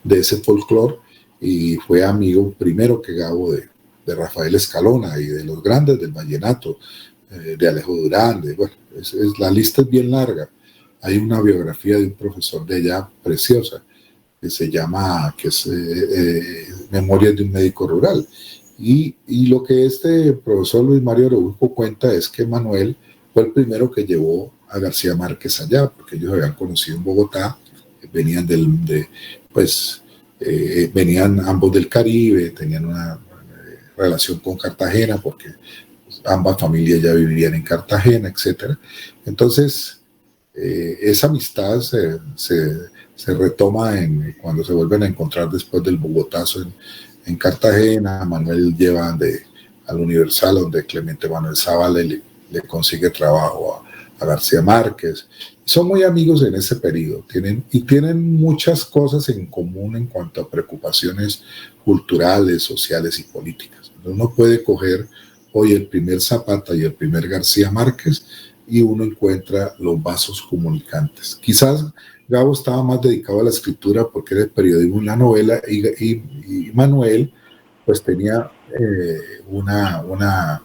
D: de ese folclore, y fue amigo primero que Gabo de Rafael Escalona y de los grandes del vallenato, de Alejo Durán. La lista es bien larga. Hay una biografía de un profesor de allá preciosa que se llama, Memorias de un médico rural. Y lo que este profesor Luis Mario Araujo cuenta es que Manuel fue el primero que llevó a García Márquez allá, porque ellos habían conocido en Bogotá, venían venían ambos del Caribe, tenían una relación con Cartagena, porque ambas familias ya vivían en Cartagena, etc. Entonces, esa amistad se retoma cuando se vuelven a encontrar después del Bogotazo en Cartagena. Manuel lleva al Universal, donde Clemente Manuel Zavala le consigue trabajo a García Márquez. Son muy amigos en ese periodo, tienen muchas cosas en común en cuanto a preocupaciones culturales, sociales y políticas. Uno puede coger hoy el primer Zapata y el primer García Márquez y uno encuentra los vasos comunicantes. Quizás Gabo estaba más dedicado a la escritura porque era el periodismo en la novela, y Manuel pues tenía una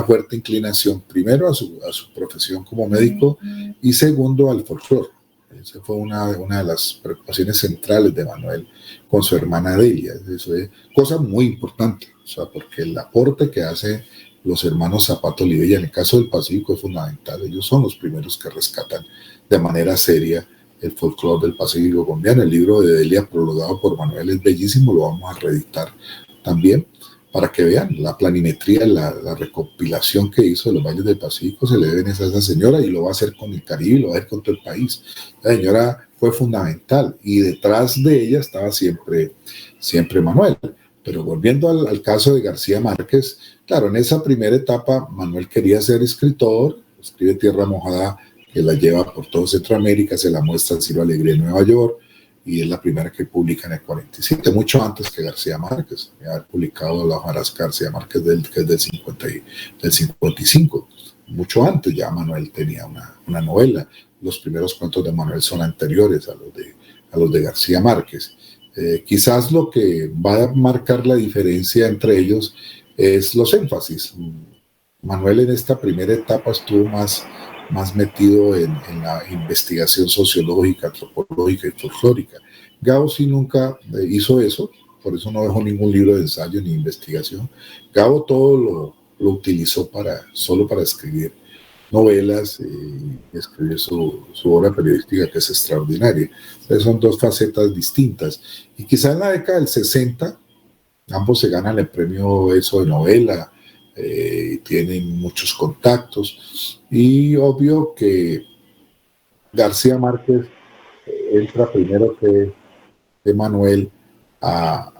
D: fuerte inclinación, primero a su profesión como médico y segundo al folclore. Esa fue una de las preocupaciones centrales de Manuel con su hermana Delia. Eso es cosa muy importante, o sea, porque el aporte que hacen los hermanos Zapata Olivella en el caso del Pacífico es fundamental. Ellos son los primeros que rescatan de manera seria el folclore del Pacífico colombiano. El libro de Delia, prologado por Manuel, es bellísimo, lo vamos a reeditar también, para que vean la planimetría, la recopilación que hizo de los valles del Pacífico. Se le deben a esa señora, y lo va a hacer con el Caribe, lo va a hacer con todo el país. La señora fue fundamental, y detrás de ella estaba siempre Manuel. Pero volviendo al caso de García Márquez, claro, en esa primera etapa Manuel quería ser escritor, escribe Tierra Mojada, que la lleva por todo Centroamérica, se la muestra en Ciro Alegría en Nueva York, y es la primera que publica en el 47, mucho antes que García Márquez. Había publicado La hojarasca García Márquez, que es del 55. Mucho antes ya Manuel tenía una novela. Los primeros cuentos de Manuel son anteriores a los de García Márquez. Quizás lo que va a marcar la diferencia entre ellos es los énfasis. Manuel en esta primera etapa estuvo más metido en la investigación sociológica, antropológica y folclórica. Gabo sí nunca hizo eso, por eso no dejó ningún libro de ensayo ni investigación. Gabo todo lo utilizó solo para escribir novelas y escribir su obra periodística, que es extraordinaria. Entonces son dos facetas distintas. Y quizá en la década del 60 ambos se ganan el premio ESO de novela, tienen muchos contactos, y obvio que García Márquez entra primero que Manuel a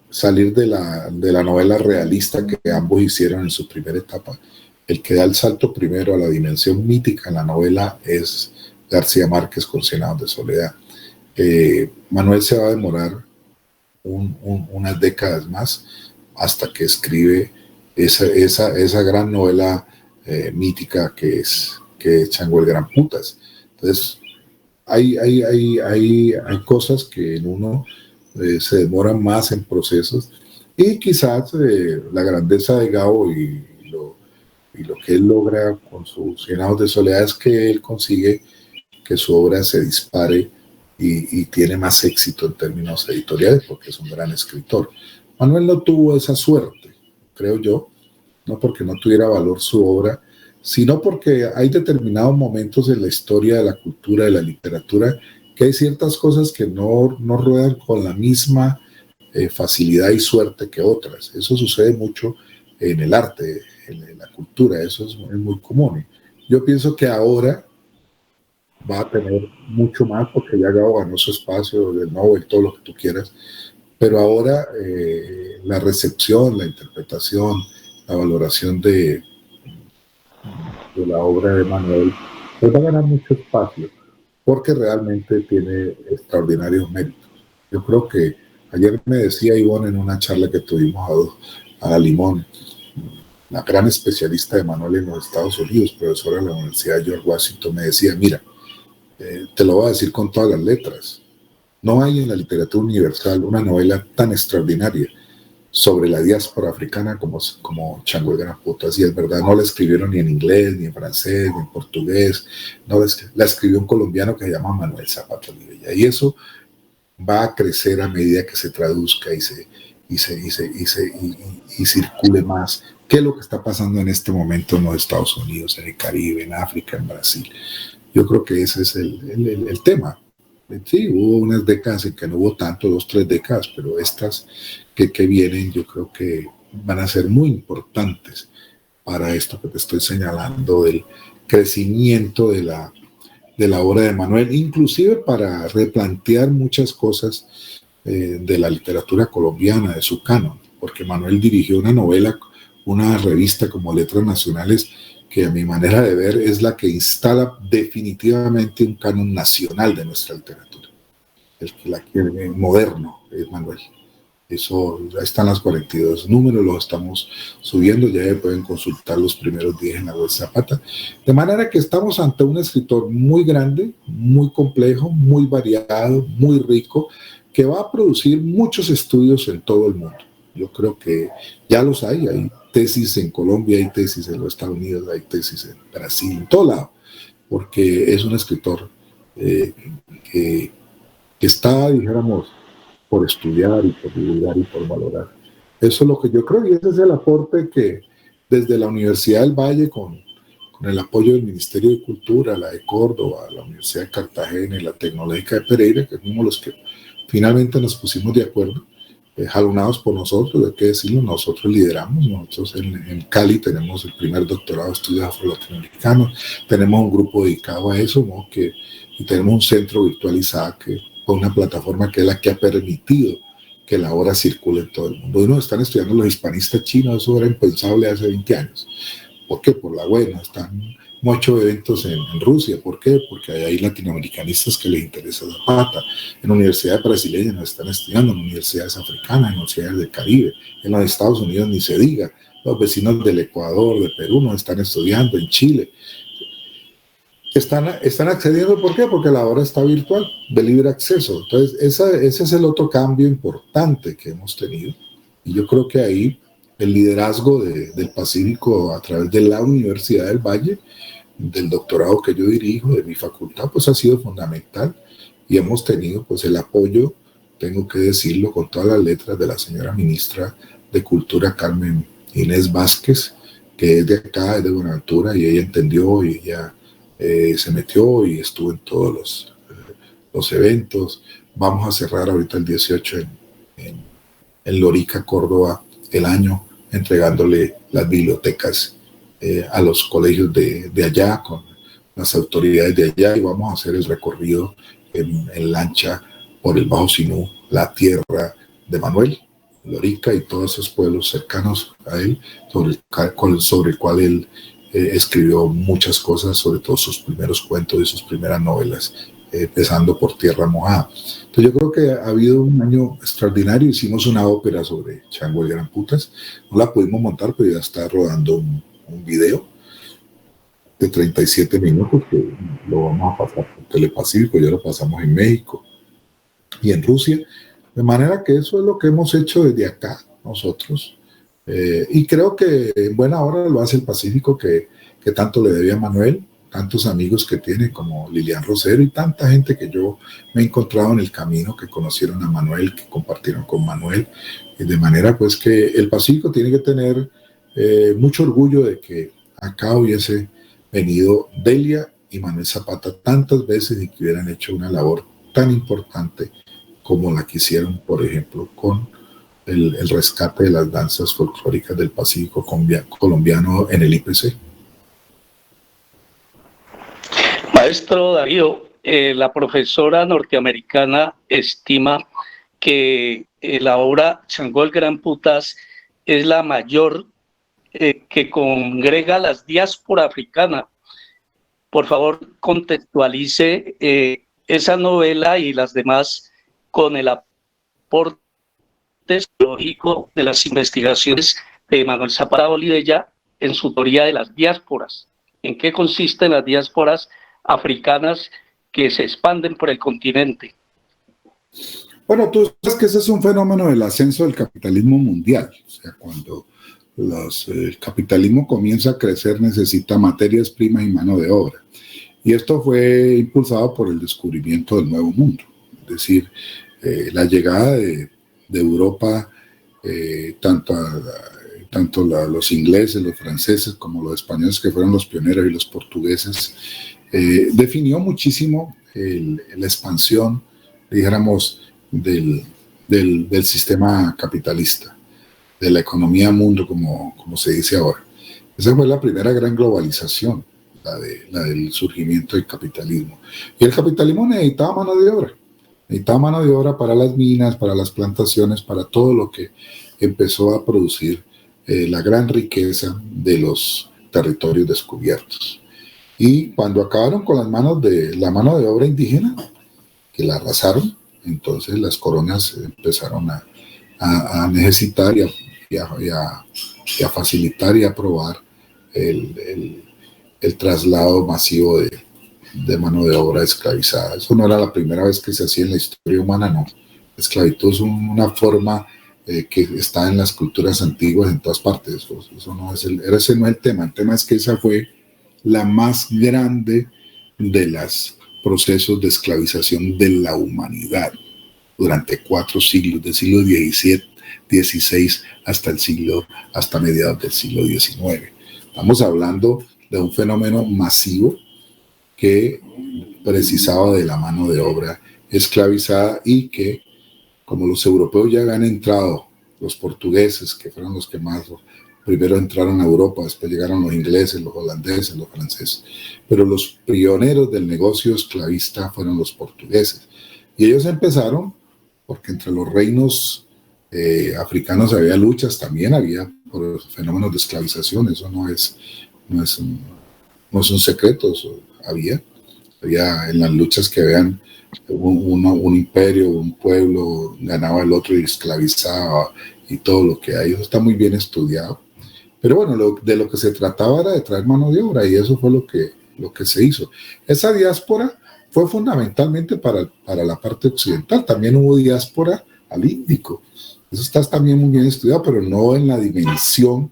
D: salir de la novela realista que ambos hicieron en su primera etapa. El que da el salto primero a la dimensión mítica en la novela es García Márquez con 100 años de soledad. Manuel se va a demorar unas décadas más hasta que escribe esa gran novela mítica que es Chango el Gran Putas. Entonces, hay cosas que en uno se demoran más en procesos, y quizás la grandeza de Gabo y lo que él logra con sus 100 años de soledad es que él consigue que su obra se dispare y tiene más éxito en términos editoriales porque es un gran escritor. Manuel no tuvo esa suerte, creo yo, no porque no tuviera valor su obra, sino porque hay determinados momentos en la historia de la cultura, de la literatura, que hay ciertas cosas que no ruedan con la misma facilidad y suerte que otras. Eso sucede mucho en el arte, en la cultura, eso es muy común. Yo pienso que ahora va a tener mucho más porque ya Gabo ganó su espacio del Nobel, todo lo que tú quieras, pero ahora la recepción, la interpretación, la valoración de la obra de Manuel pues va a ganar mucho espacio porque realmente tiene extraordinarios méritos. Yo creo que ayer me decía Ivonne en una charla que tuvimos a Limón, la gran especialista de Manuel en los Estados Unidos, profesora de la Universidad de George Washington, me decía, mira, te lo voy a decir con todas las letras, no hay en la literatura universal una novela tan extraordinaria sobre la diáspora africana como Chango el Gran Putas. Y es verdad, no la escribieron ni en inglés, ni en francés, ni en portugués, la escribió un colombiano que se llama Manuel Zapata Olivella, y eso va a crecer a medida que se traduzca y circule más. ¿Qué es lo que está pasando en este momento en los Estados Unidos, en el Caribe, en África, en Brasil? Yo creo que ese es el tema. Sí, hubo unas décadas en que no hubo tanto, 2, 3 décadas, pero estas que vienen yo creo que van a ser muy importantes para esto que te estoy señalando del crecimiento de la obra de Manuel, inclusive para replantear muchas cosas de la literatura colombiana, de su canon, porque Manuel dirigió una novela, una revista como Letras Nacionales, que a mi manera de ver es la que instala definitivamente un canon nacional de nuestra literatura. El que la quiere moderno es Manuel. Eso, ya están las 42 números, los estamos subiendo, ya pueden consultar los primeros 10 en la web Zapata. De manera que estamos ante un escritor muy grande, muy complejo, muy variado, muy rico, que va a producir muchos estudios en todo el mundo. Yo creo que ya los hay tesis en Colombia, hay tesis en los Estados Unidos, hay tesis en Brasil, en todo lado, porque es un escritor que está, dijéramos, por estudiar y por divulgar y por valorar. Eso es lo que yo creo, y ese es el aporte que desde la Universidad del Valle, con el apoyo del Ministerio de Cultura, la de Córdoba, la Universidad de Cartagena y la Tecnológica de Pereira, que fuimos los que finalmente nos pusimos de acuerdo, jalonados por nosotros, hay que decirlo, nosotros lideramos, nosotros en Cali tenemos el primer doctorado de estudios afro-latinoamericanos, tenemos un grupo dedicado a eso, ¿no? Y tenemos un centro virtualizado con una plataforma que es la que ha permitido que la obra circule en todo el mundo. Hoy nos están estudiando los hispanistas chinos, eso era impensable hace 20 años. ¿Por qué? Por la web, ¿no? Están muchos eventos en Rusia. ¿Por qué? Porque hay latinoamericanistas que les interesa Zapata. En universidades brasileñas nos están estudiando, en universidades africanas, en universidades del Caribe, en los Estados Unidos ni se diga. Los vecinos del Ecuador, de Perú nos están estudiando, en Chile. Están accediendo, ¿por qué? Porque la obra está virtual, de libre acceso. Entonces, ese es el otro cambio importante que hemos tenido. Y yo creo que ahí el liderazgo del Pacífico a través de la Universidad del Valle, del doctorado que yo dirijo, de mi facultad, pues ha sido fundamental. Y hemos tenido pues el apoyo, tengo que decirlo con todas las letras, de la señora ministra de Cultura, Carmen Inés Vázquez, que es de acá, es de Buenaventura, y ella entendió y ella se metió y estuvo en todos los eventos. Vamos a cerrar ahorita el 18 en Lorica, Córdoba, el año, entregándole las bibliotecas a los colegios de allá, con las autoridades de allá, y vamos a hacer el recorrido en lancha por el Bajo Sinú, la tierra de Manuel, Lorica y todos esos pueblos cercanos a él, sobre el cual él escribió muchas cosas, sobre todo sus primeros cuentos y sus primeras novelas, empezando por Tierra Mojada. Entonces yo creo que ha habido un año extraordinario. Hicimos una ópera sobre Chango el Gran Putas, no la pudimos montar, pero ya está rodando un video de 37 minutos que lo vamos a pasar por Telepacífico, ya lo pasamos en México y en Rusia, de manera que eso es lo que hemos hecho desde acá nosotros, y creo que en buena hora lo hace el Pacífico, que tanto le debía a Manuel, tantos amigos que tiene como Lilian Rosero y tanta gente que yo me he encontrado en el camino, que conocieron a Manuel, que compartieron con Manuel, y de manera pues que el Pacífico tiene que tener mucho orgullo de que acá hubiese venido Delia y Manuel Zapata tantas veces y que hubieran hecho una labor tan importante como la que hicieron, por ejemplo, con el rescate de las danzas folclóricas del Pacífico colombiano en el IPC.
B: Maestro Darío, la profesora norteamericana estima que la obra Chango el Gran Putas es la mayor que congrega las diáspora africana. Por favor, contextualice esa novela y las demás con el aporte lógico de las investigaciones de Manuel Zapata Olivella en su teoría de las diásporas. ¿En qué consisten las diásporas africanas que se expanden por el continente?
D: Bueno, tú sabes que ese es un fenómeno del ascenso del capitalismo mundial. O sea, cuando el capitalismo comienza a crecer, necesita materias primas y mano de obra. Y esto fue impulsado por el descubrimiento del Nuevo Mundo. Es decir, la llegada de Europa, tanto los ingleses, los franceses, como los españoles, que fueron los pioneros, y los portugueses, definió muchísimo la expansión, dijéramos, del sistema capitalista, de la economía mundo, como se dice ahora. Esa fue la primera gran globalización, la del surgimiento del capitalismo. Y el capitalismo necesitaba mano de obra. Necesitaba mano de obra para las minas, para las plantaciones, para todo lo que empezó a producir la gran riqueza de los territorios descubiertos. Y cuando acabaron con la mano de obra indígena, que la arrasaron, entonces las coronas empezaron a necesitar y a facilitar y a aprobar el traslado masivo de mano de obra esclavizada. Eso no era la primera vez que se hacía en la historia humana, no. La esclavitud es una forma que está en las culturas antiguas en todas partes. Ese no es el tema. El tema es que esa fue la más grande de los procesos de esclavización de la humanidad durante 4 siglos, del siglo XVI hasta mediados del siglo XIX. Estamos hablando de un fenómeno masivo que precisaba de la mano de obra esclavizada, y que, como los europeos ya habían entrado, los portugueses, que fueron los que más primero entraron a Europa, después llegaron los ingleses, los holandeses, los franceses, pero los pioneros del negocio esclavista fueron los portugueses. Y ellos empezaron porque entre los reinos africanos había luchas, también había por fenómenos de esclavización, eso no es un secreto, eso había en las luchas que habían un imperio, un pueblo ganaba el otro y esclavizaba, y todo lo que hay, eso está muy bien estudiado. Pero bueno, de lo que se trataba era de traer mano de obra, y eso fue lo que se hizo. Esa diáspora fue fundamentalmente para la parte occidental. También hubo diáspora al Índico. Eso está también muy bien estudiado, pero no en la dimensión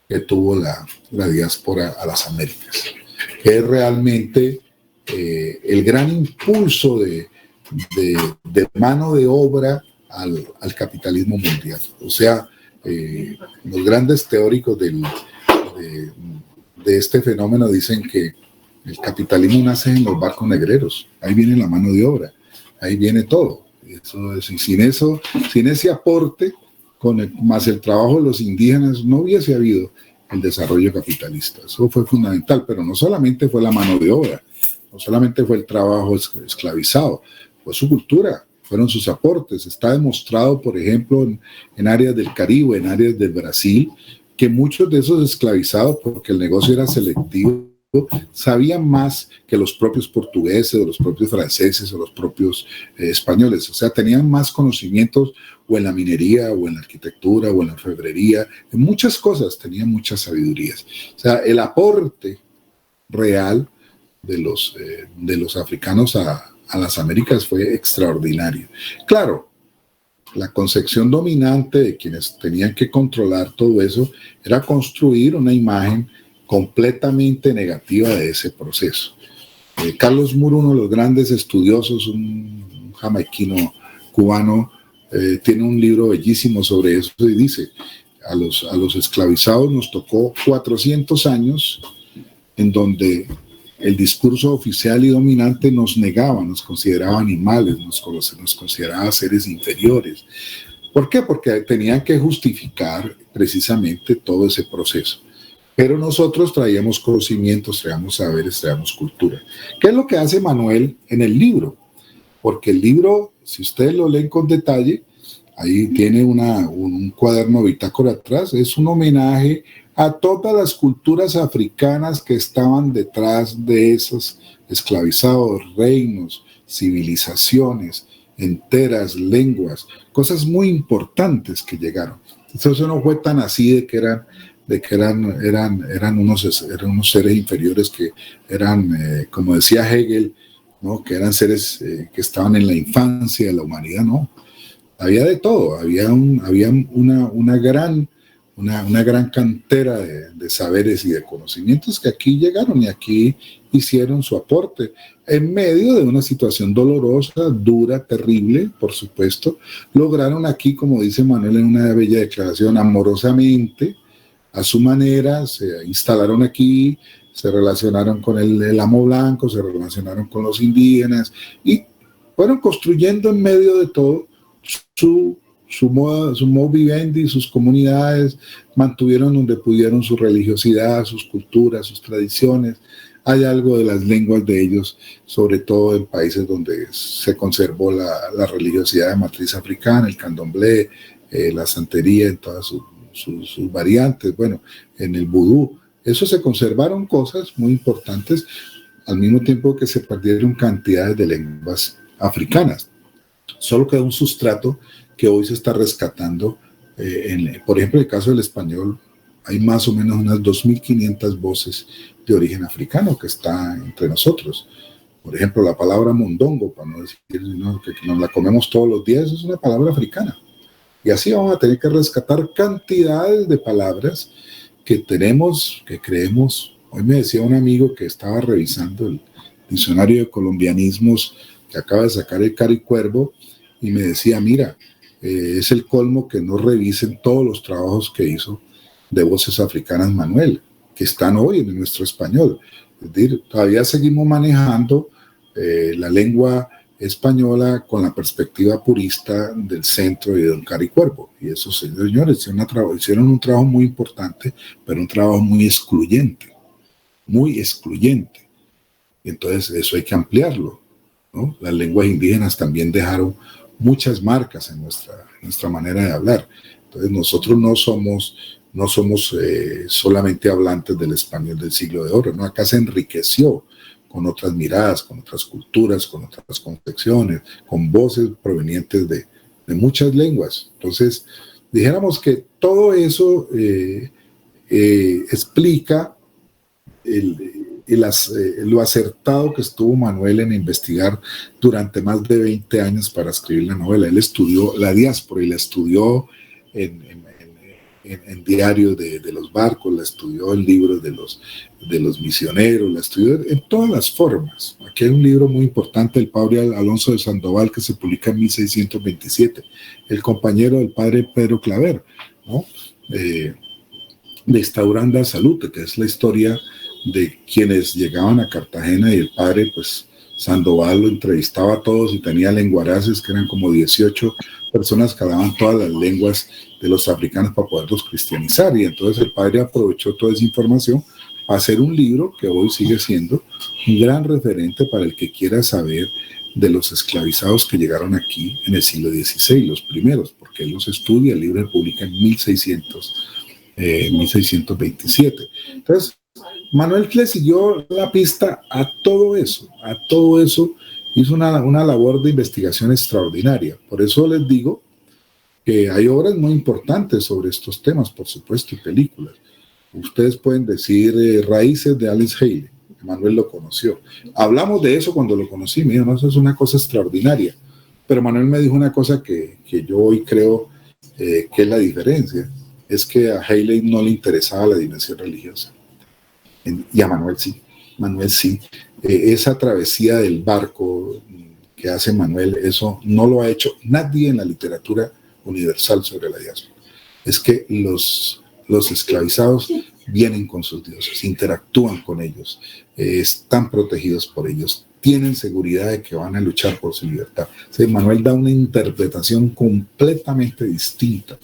D: que tuvo la diáspora a las Américas, que es realmente el gran impulso de mano de obra al capitalismo mundial. O sea, los grandes teóricos de este fenómeno dicen que el capitalismo nace en los barcos negreros. Ahí viene la mano de obra, ahí viene todo. Y sin ese aporte, más el trabajo de los indígenas, no hubiese habido el desarrollo capitalista. Eso fue fundamental, pero no solamente fue la mano de obra, no solamente fue el trabajo esclavizado, fue su cultura, fueron sus aportes. Está demostrado, por ejemplo, en áreas del Caribe, en áreas del Brasil, que muchos de esos esclavizados, porque el negocio era selectivo, sabían más que los propios portugueses o los propios franceses o los propios españoles. O sea, tenían más conocimientos o en la minería o en la arquitectura o en la orfebrería, en muchas cosas tenían muchas sabidurías. O sea, el aporte real de los africanos a las Américas fue extraordinario. Claro, la concepción dominante de quienes tenían que controlar todo eso era construir una imagen completamente negativa de ese proceso. Carlos Moore, uno de los grandes estudiosos, un jamaiquino cubano, tiene un libro bellísimo sobre eso y dice, a los esclavizados nos tocó 400 años en donde el discurso oficial y dominante nos negaba, nos consideraba animales, nos consideraba seres inferiores. ¿Por qué? Porque tenían que justificar precisamente todo ese proceso. Pero nosotros traíamos conocimientos, traíamos saberes, traíamos cultura. ¿Qué es lo que hace Manuel en el libro? Porque el libro, si ustedes lo leen con detalle, ahí tiene un cuaderno bitácora atrás, es un homenaje a todas las culturas africanas que estaban detrás de esos esclavizados reinos, civilizaciones, enteras lenguas, cosas muy importantes que llegaron. Entonces eso no fue tan así de que eran unos seres inferiores que eran, como decía Hegel, ¿no? Que eran seres que estaban en la infancia de la humanidad, no. Había de todo, había una gran cantera de saberes y de conocimientos que aquí llegaron y aquí hicieron su aporte en medio de una situación dolorosa, dura, terrible, por supuesto. Lograron aquí, como dice Manuel en una bella declaración, amorosamente, a su manera, se instalaron aquí, se relacionaron con el amo blanco, se relacionaron con los indígenas y fueron construyendo en medio de todo su modo vivendi, sus comunidades, mantuvieron donde pudieron su religiosidad, sus culturas, sus tradiciones. Hay algo de las lenguas de ellos, sobre todo en países donde se conservó la religiosidad de matriz africana, el candomblé, la santería en todas sus variantes, bueno, en el vudú. Eso se conservaron cosas muy importantes, al mismo tiempo que se perdieron cantidades de lenguas africanas. Solo quedó un sustrato que hoy se está rescatando. Por ejemplo, en el caso del español, hay más o menos unas 2.500 voces de origen africano que está entre nosotros. Por ejemplo, la palabra mondongo, para no decir ¿no? que nos la comemos todos los días, es una palabra africana. Y así vamos a tener que rescatar cantidades de palabras que tenemos, que creemos. Hoy me decía un amigo que estaba revisando el diccionario de colombianismos que acaba de sacar el Caricuervo y me decía, mira, es el colmo que no revisen todos los trabajos que hizo de voces africanas Manuel, que están hoy en nuestro español. Es decir, todavía seguimos manejando la lengua española con la perspectiva purista del centro y del Caricuervo. Y esos señores hicieron un trabajo muy importante, pero un trabajo muy excluyente, muy excluyente. Y entonces eso hay que ampliarlo, ¿no? Las lenguas indígenas también dejaron muchas marcas en nuestra manera de hablar. Entonces nosotros no somos solamente hablantes del español del siglo de oro, ¿no? Acá se enriqueció con otras miradas, con otras culturas, con otras concepciones, con voces provenientes de muchas lenguas. Entonces, dijéramos que todo eso explica lo acertado que estuvo Manuel en investigar durante más de 20 años para escribir la novela. Él estudió la diáspora y la estudió en diarios de los barcos, la estudió en libros de los misioneros, la estudió en todas las formas. Aquí hay un libro muy importante, el padre Alonso de Sandoval, que se publica en 1627, el compañero del padre Pedro Claver, ¿no? De Instauranda Salute, que es la historia de quienes llegaban a Cartagena y el padre, pues, Sandoval lo entrevistaba a todos y tenía lenguaraces que eran como 18 personas que hablaban todas las lenguas de los africanos para poderlos cristianizar. Y entonces el padre aprovechó toda esa información para hacer un libro que hoy sigue siendo un gran referente para el que quiera saber de los esclavizados que llegaron aquí en el siglo XVI, los primeros, porque él los estudia, el libro se publica en 1600 1627. Entonces, Manuel le siguió la pista a todo eso, hizo una labor de investigación extraordinaria. Por eso les digo que hay obras muy importantes sobre estos temas, por supuesto, y películas. Ustedes pueden decir Raíces de Alice Haley, Manuel lo conoció. Hablamos de eso cuando lo conocí, me dijo, no, eso es una cosa extraordinaria. Pero Manuel me dijo una cosa que yo hoy creo que es la diferencia, es que a Haley no le interesaba la dimensión religiosa. Y a Manuel sí. Esa travesía del barco que hace Manuel, eso no lo ha hecho nadie en la literatura universal sobre la diáspora. Es que los esclavizados vienen con sus dioses, interactúan con ellos, están protegidos por ellos, tienen seguridad de que van a luchar por su libertad. O sea, Manuel da una interpretación completamente distinta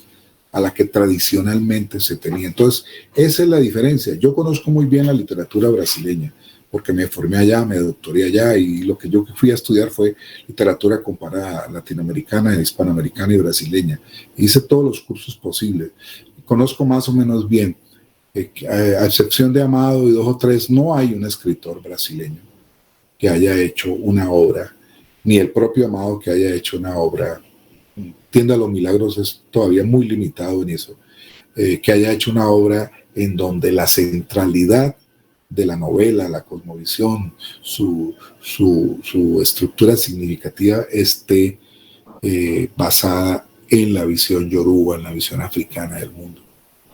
D: a la que tradicionalmente se tenía. Entonces, esa es la diferencia. Yo conozco muy bien la literatura brasileña, porque me formé allá, me doctoré allá, y lo que yo fui a estudiar fue literatura comparada latinoamericana, hispanoamericana y brasileña. Hice todos los cursos posibles. Conozco más o menos bien, a excepción de Amado y 2 o 3, no hay un escritor brasileño que haya hecho una obra, ni el propio Amado que haya hecho una obra. Tienda a los Milagros es todavía muy limitado en eso, que haya hecho una obra en donde la centralidad de la novela, la cosmovisión, su estructura significativa esté basada en la visión yoruba, en la visión africana del mundo.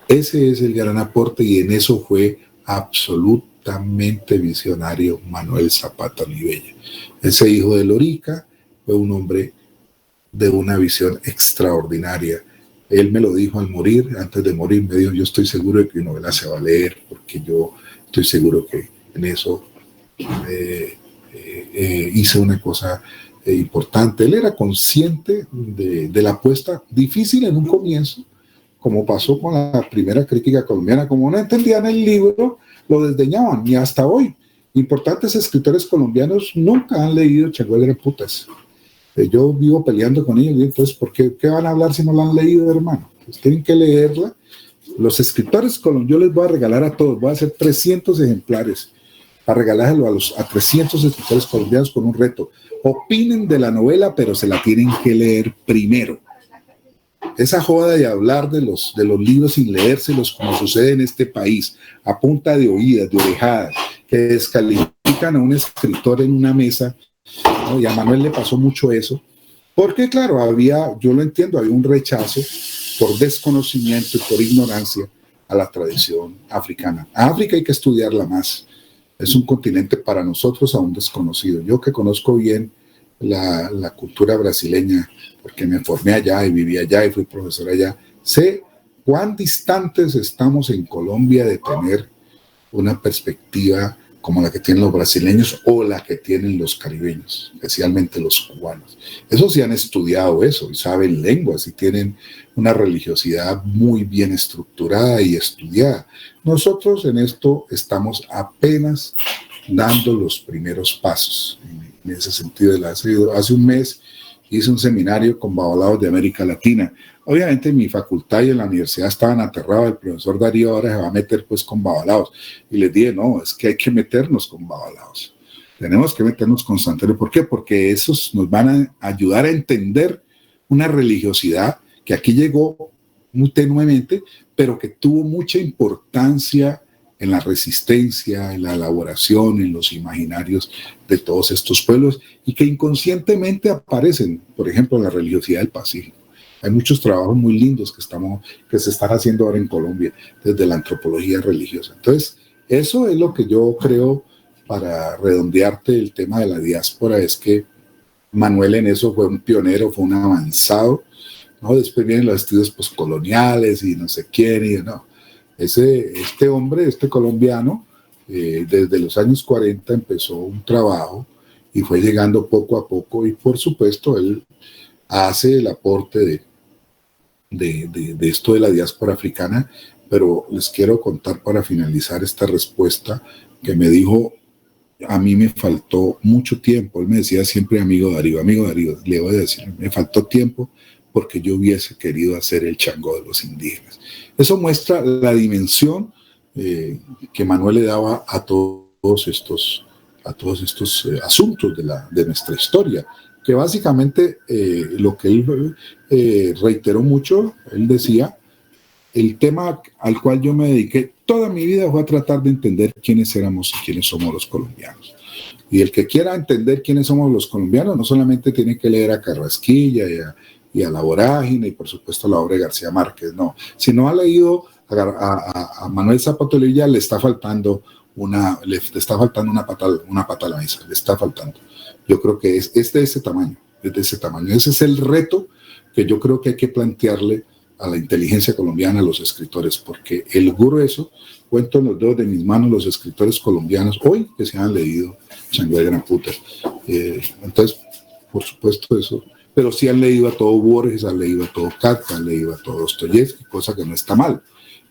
D: Ese es el gran aporte, y en eso fue absolutamente visionario Manuel Zapata Olivella. Ese hijo de Lorica fue un hombre de una visión extraordinaria. Él me lo dijo al morir, antes de morir me dijo, yo estoy seguro de que mi novela se va a leer, porque yo estoy seguro que en eso hice una cosa importante. Él era consciente de la apuesta difícil en un comienzo, como pasó con la primera crítica colombiana. Como no entendían el libro, lo desdeñaban, y hasta hoy importantes escritores colombianos nunca han leído Che Guevara Putas. Yo vivo peleando con ellos, y entonces, ¿qué van a hablar si no la han leído, hermano? Pues tienen que leerla. Los escritores colombianos, yo les voy a regalar a todos, voy a hacer 300 ejemplares para regalárselo a 300 escritores colombianos con un reto. Opinen de la novela, pero se la tienen que leer primero. Esa joda de hablar de los libros sin leérselos, como sucede en este país, a punta de oídas, de orejadas, que descalifican a un escritor en una mesa, ¿no? Y a Manuel le pasó mucho eso, porque claro, yo lo entiendo, había un rechazo por desconocimiento y por ignorancia a la tradición africana. A África hay que estudiarla más. Es un continente para nosotros aún desconocido. Yo que conozco bien la cultura brasileña, porque me formé allá y viví allá y fui profesor allá, sé cuán distantes estamos en Colombia de tener una perspectiva como la que tienen los brasileños o la que tienen los caribeños, especialmente los cubanos. Esos sí han estudiado eso y saben lenguas y tienen una religiosidad muy bien estructurada y estudiada. Nosotros en esto estamos apenas dando los primeros pasos en ese sentido. Hace un mes hice un seminario con babalaos de América Latina. Obviamente en mi facultad y en la universidad estaban aterrados. El profesor Darío ahora se va a meter pues con babalaos. Y les dije, no, es que hay que meternos con babalaos. Tenemos que meternos con santeros. ¿Por qué? Porque esos nos van a ayudar a entender una religiosidad que aquí llegó muy tenuemente, pero que tuvo mucha importancia en la resistencia, en la elaboración, en los imaginarios de todos estos pueblos, y que inconscientemente aparecen, por ejemplo, en la religiosidad del Pacífico. Hay muchos trabajos muy lindos que se están haciendo ahora en Colombia, desde la antropología religiosa. Entonces, eso es lo que yo creo, para redondearte el tema de la diáspora, es que Manuel en eso fue un pionero, fue un avanzado, ¿no? Después vienen los estudios postcoloniales y no sé quién, y no. Este hombre, este colombiano, desde los años 40 empezó un trabajo y fue llegando poco a poco, y por supuesto él hace el aporte de esto de la diáspora africana. Pero les quiero contar para finalizar esta respuesta que me dijo, a mí me faltó mucho tiempo. Él me decía siempre, amigo Darío, le voy a decir, me faltó tiempo porque yo hubiese querido hacer el chango de los indígenas. Eso muestra la dimensión que Manuel le daba a todos estos asuntos de nuestra historia, que básicamente lo que él reiteró mucho, él decía, el tema al cual yo me dediqué toda mi vida fue a tratar de entender quiénes éramos y quiénes somos los colombianos. Y el que quiera entender quiénes somos los colombianos no solamente tiene que leer a Carrasquilla y a La Vorágine y por supuesto la obra de García Márquez, no. Si no ha leído a Manuel Zapata Olivella, le está faltando una pata a la mesa, le está faltando. Yo creo que es de ese tamaño, es de ese tamaño. Ese es el reto que yo creo que hay que plantearle a la inteligencia colombiana, a los escritores, porque el grueso, cuento en los dedos de mis manos los escritores colombianos hoy que se han leído Chango de Gran Puta. Entonces, por supuesto eso, pero sí han leído a todo Borges, han leído a todo Kafka, han leído a todo Dostoyevsky, cosa que no está mal.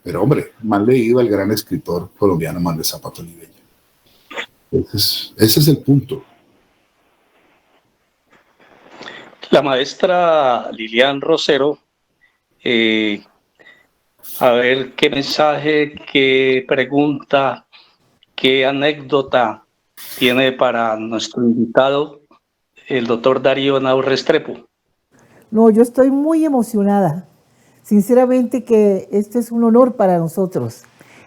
D: Pero hombre, mal leído al gran escritor colombiano Manuel Zapata Olivella. Ese es el punto.
B: La maestra Lilian Rosero, a ver qué mensaje, qué pregunta, qué anécdota tiene para nuestro invitado, el doctor Darío Henao Restrepo.
C: No, yo estoy muy emocionada. Sinceramente que este es un honor para nosotros.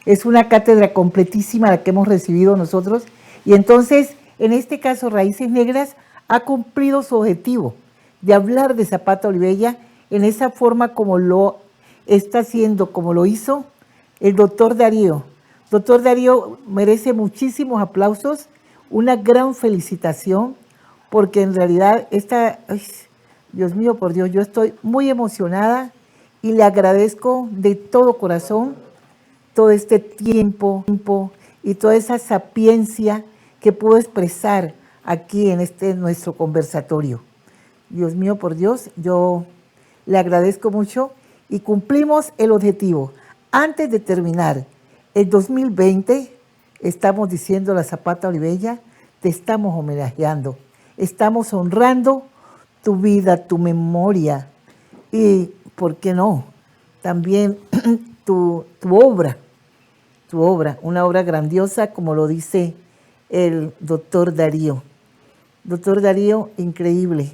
C: Es una cátedra completísima la que hemos recibido nosotros. Y entonces, en este caso, Raíces Negras ha cumplido su objetivo de hablar de Zapata Olivella en esa forma como lo está haciendo, como lo hizo el doctor Darío. Doctor Darío merece muchísimos aplausos, una gran felicitación, porque en realidad Dios mío, por Dios, yo estoy muy emocionada y le agradezco de todo corazón todo este tiempo y toda esa sapiencia que pudo expresar aquí en nuestro conversatorio. Dios mío, por Dios, yo le agradezco mucho y cumplimos el objetivo. Antes de terminar el 2020, estamos diciendo a la Zapata Olivella, te estamos homenajeando, estamos honrando tu vida, tu memoria y, ¿por qué no? También tu obra, una obra grandiosa, como lo dice el doctor Darío. Doctor Darío, increíble.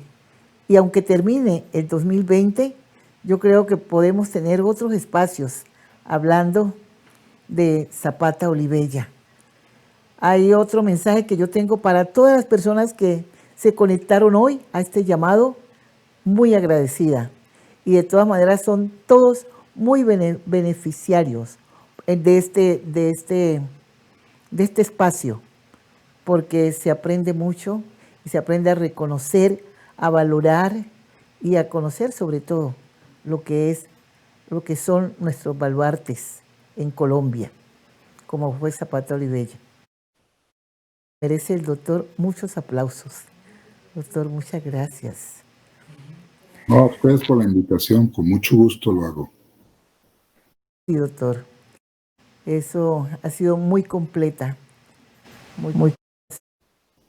C: Y aunque termine el 2020, yo creo que podemos tener otros espacios hablando de Zapata Olivella. Hay otro mensaje que yo tengo para todas las personas que se conectaron hoy a este llamado, muy agradecida. Y de todas maneras son todos muy beneficiarios de este espacio, porque se aprende mucho y se aprende a reconocer, a valorar y a conocer sobre todo lo que son nuestros baluartes en Colombia, como fue Zapata Olivella. Merece el doctor muchos aplausos. Doctor, muchas gracias.
D: No, a ustedes por la invitación, con mucho gusto lo hago.
C: Sí, doctor. Eso ha sido muy completa, muy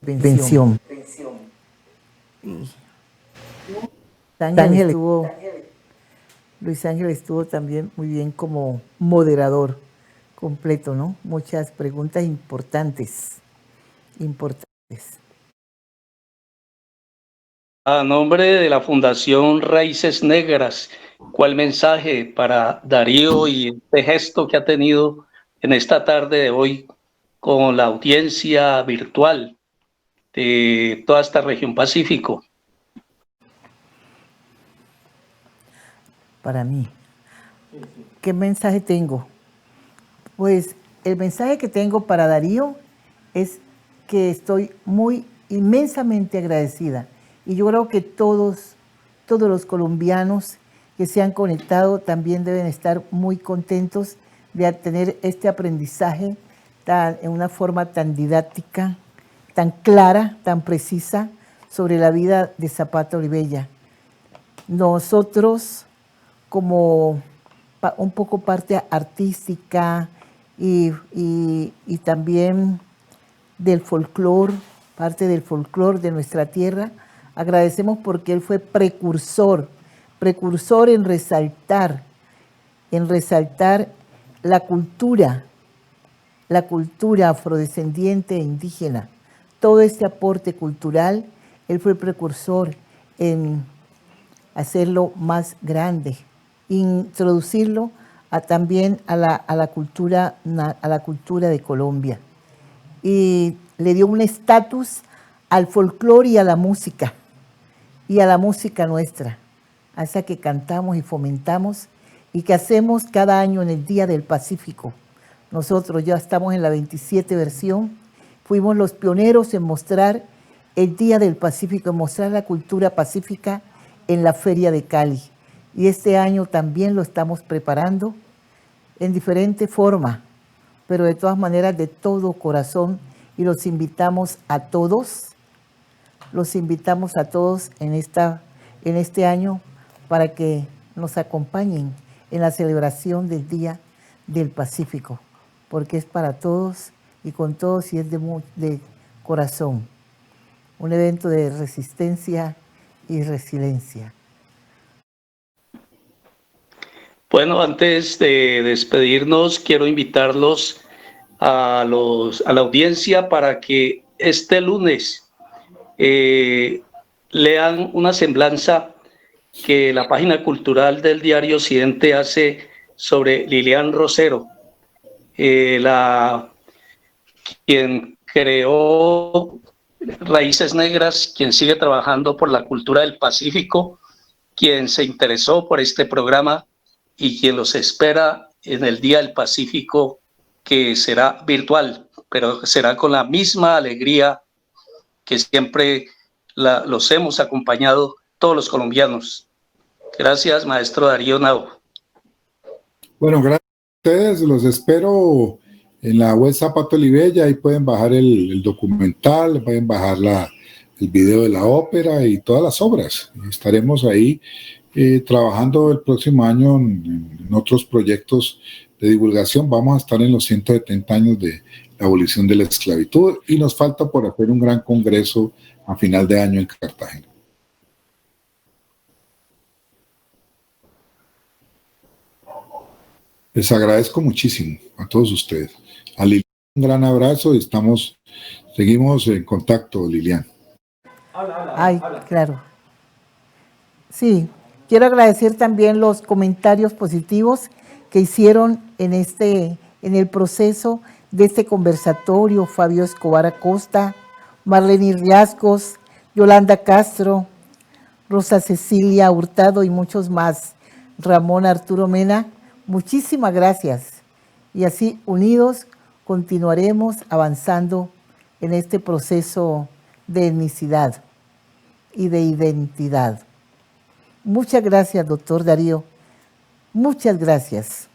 C: intervención. Luis Ángel estuvo también muy bien como moderador completo, ¿no? Muchas preguntas importantes.
B: A nombre de la Fundación Raíces Negras, ¿cuál mensaje para Darío y este gesto que ha tenido en esta tarde de hoy con la audiencia virtual de toda esta región Pacífico?
C: Para mí, ¿qué mensaje tengo? Pues el mensaje que tengo para Darío es que estoy muy inmensamente agradecida. Y yo creo que todos los colombianos que se han conectado también deben estar muy contentos de tener este aprendizaje en una forma tan didáctica, tan clara, tan precisa sobre la vida de Zapata Olivella. Nosotros, como un poco parte artística y también del folclore, parte del folclore de nuestra tierra, agradecemos porque él fue precursor precursor en resaltar la cultura afrodescendiente e indígena. Todo este aporte cultural, él fue precursor en hacerlo más grande, introducirlo también a la cultura de Colombia. Y le dio un estatus al folclore y a la música nuestra, hasta que cantamos y fomentamos y que hacemos cada año en el Día del Pacífico. Nosotros ya estamos en la 27 versión, fuimos los pioneros en mostrar el Día del Pacífico, en mostrar la cultura pacífica en la Feria de Cali. Y este año también lo estamos preparando en diferente forma, pero de todas maneras de todo corazón, y los invitamos a todos en este año para que nos acompañen en la celebración del Día del Pacífico, porque es para todos y con todos y es de corazón. Un evento de resistencia y resiliencia.
B: Bueno, antes de despedirnos, quiero invitarlos a la audiencia para que este lunes lean una semblanza que la página cultural del Diario Occidente hace sobre Lilian Rosero, quien creó Raíces Negras, quien sigue trabajando por la cultura del Pacífico, quien se interesó por este programa y quien los espera en el Día del Pacífico, que será virtual, pero será con la misma alegría que siempre los hemos acompañado todos los colombianos. Gracias, maestro Darío Henao.
D: Bueno, gracias a ustedes, los espero en la web Zapata Olivella, ahí pueden bajar el documental, pueden bajar el video de la ópera y todas las obras. Estaremos ahí trabajando el próximo año en otros proyectos de divulgación. Vamos a estar en los 170 años de la abolición de la esclavitud y nos falta por hacer un gran congreso a final de año en Cartagena. Les agradezco muchísimo a todos ustedes. A Lilian, un gran abrazo y seguimos en contacto, Lilian.
C: Ay, claro. Sí, quiero agradecer también los comentarios positivos que hicieron en el proceso de este conversatorio: Fabio Escobar Acosta, Marlene Riascos, Yolanda Castro, Rosa Cecilia Hurtado y muchos más, Ramón Arturo Mena. Muchísimas gracias. Y así, unidos, continuaremos avanzando en este proceso de etnicidad y de identidad. Muchas gracias, doctor Darío. Muchas gracias.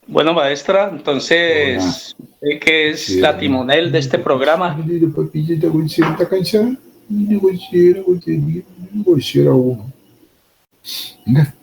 B: Bueno, maestra, entonces, ¿qué es la timonel de este programa?
D: Venga.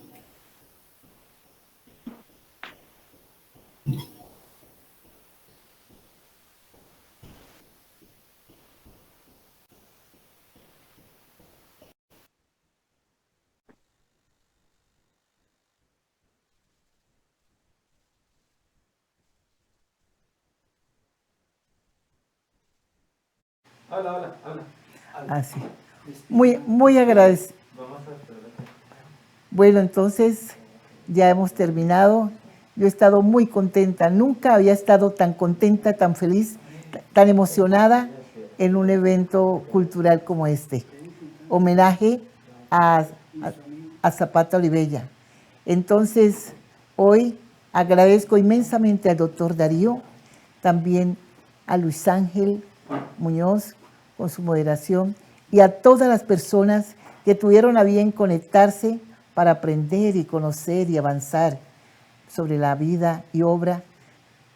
C: Habla. Así. Muy agradecido. Bueno, entonces ya hemos terminado. Yo he estado muy contenta. Nunca había estado tan contenta, tan feliz, tan emocionada en un evento cultural como este. Homenaje a Zapata Olivella. Entonces, hoy agradezco inmensamente al doctor Darío, también a Luis Ángel Muñoz con su moderación y a todas las personas que tuvieron a bien conectarse para aprender y conocer y avanzar sobre la vida y obra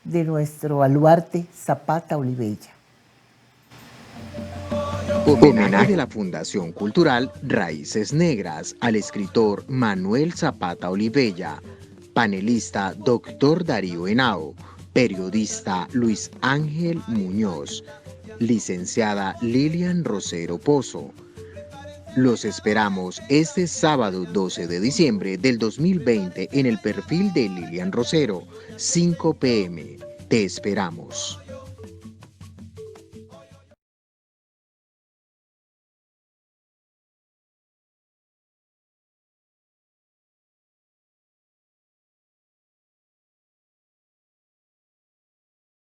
C: de nuestro baluarte Zapata Olivella.
A: Homenaje de la Fundación Cultural Raíces Negras al escritor Manuel Zapata Olivella, panelista Dr. Darío Henao, periodista Luis Ángel Muñoz, licenciada Lilian Rosero Pozo. Los esperamos este sábado 12 de diciembre del 2020 en el perfil de Lilian Rosero, 5 p.m. Te esperamos.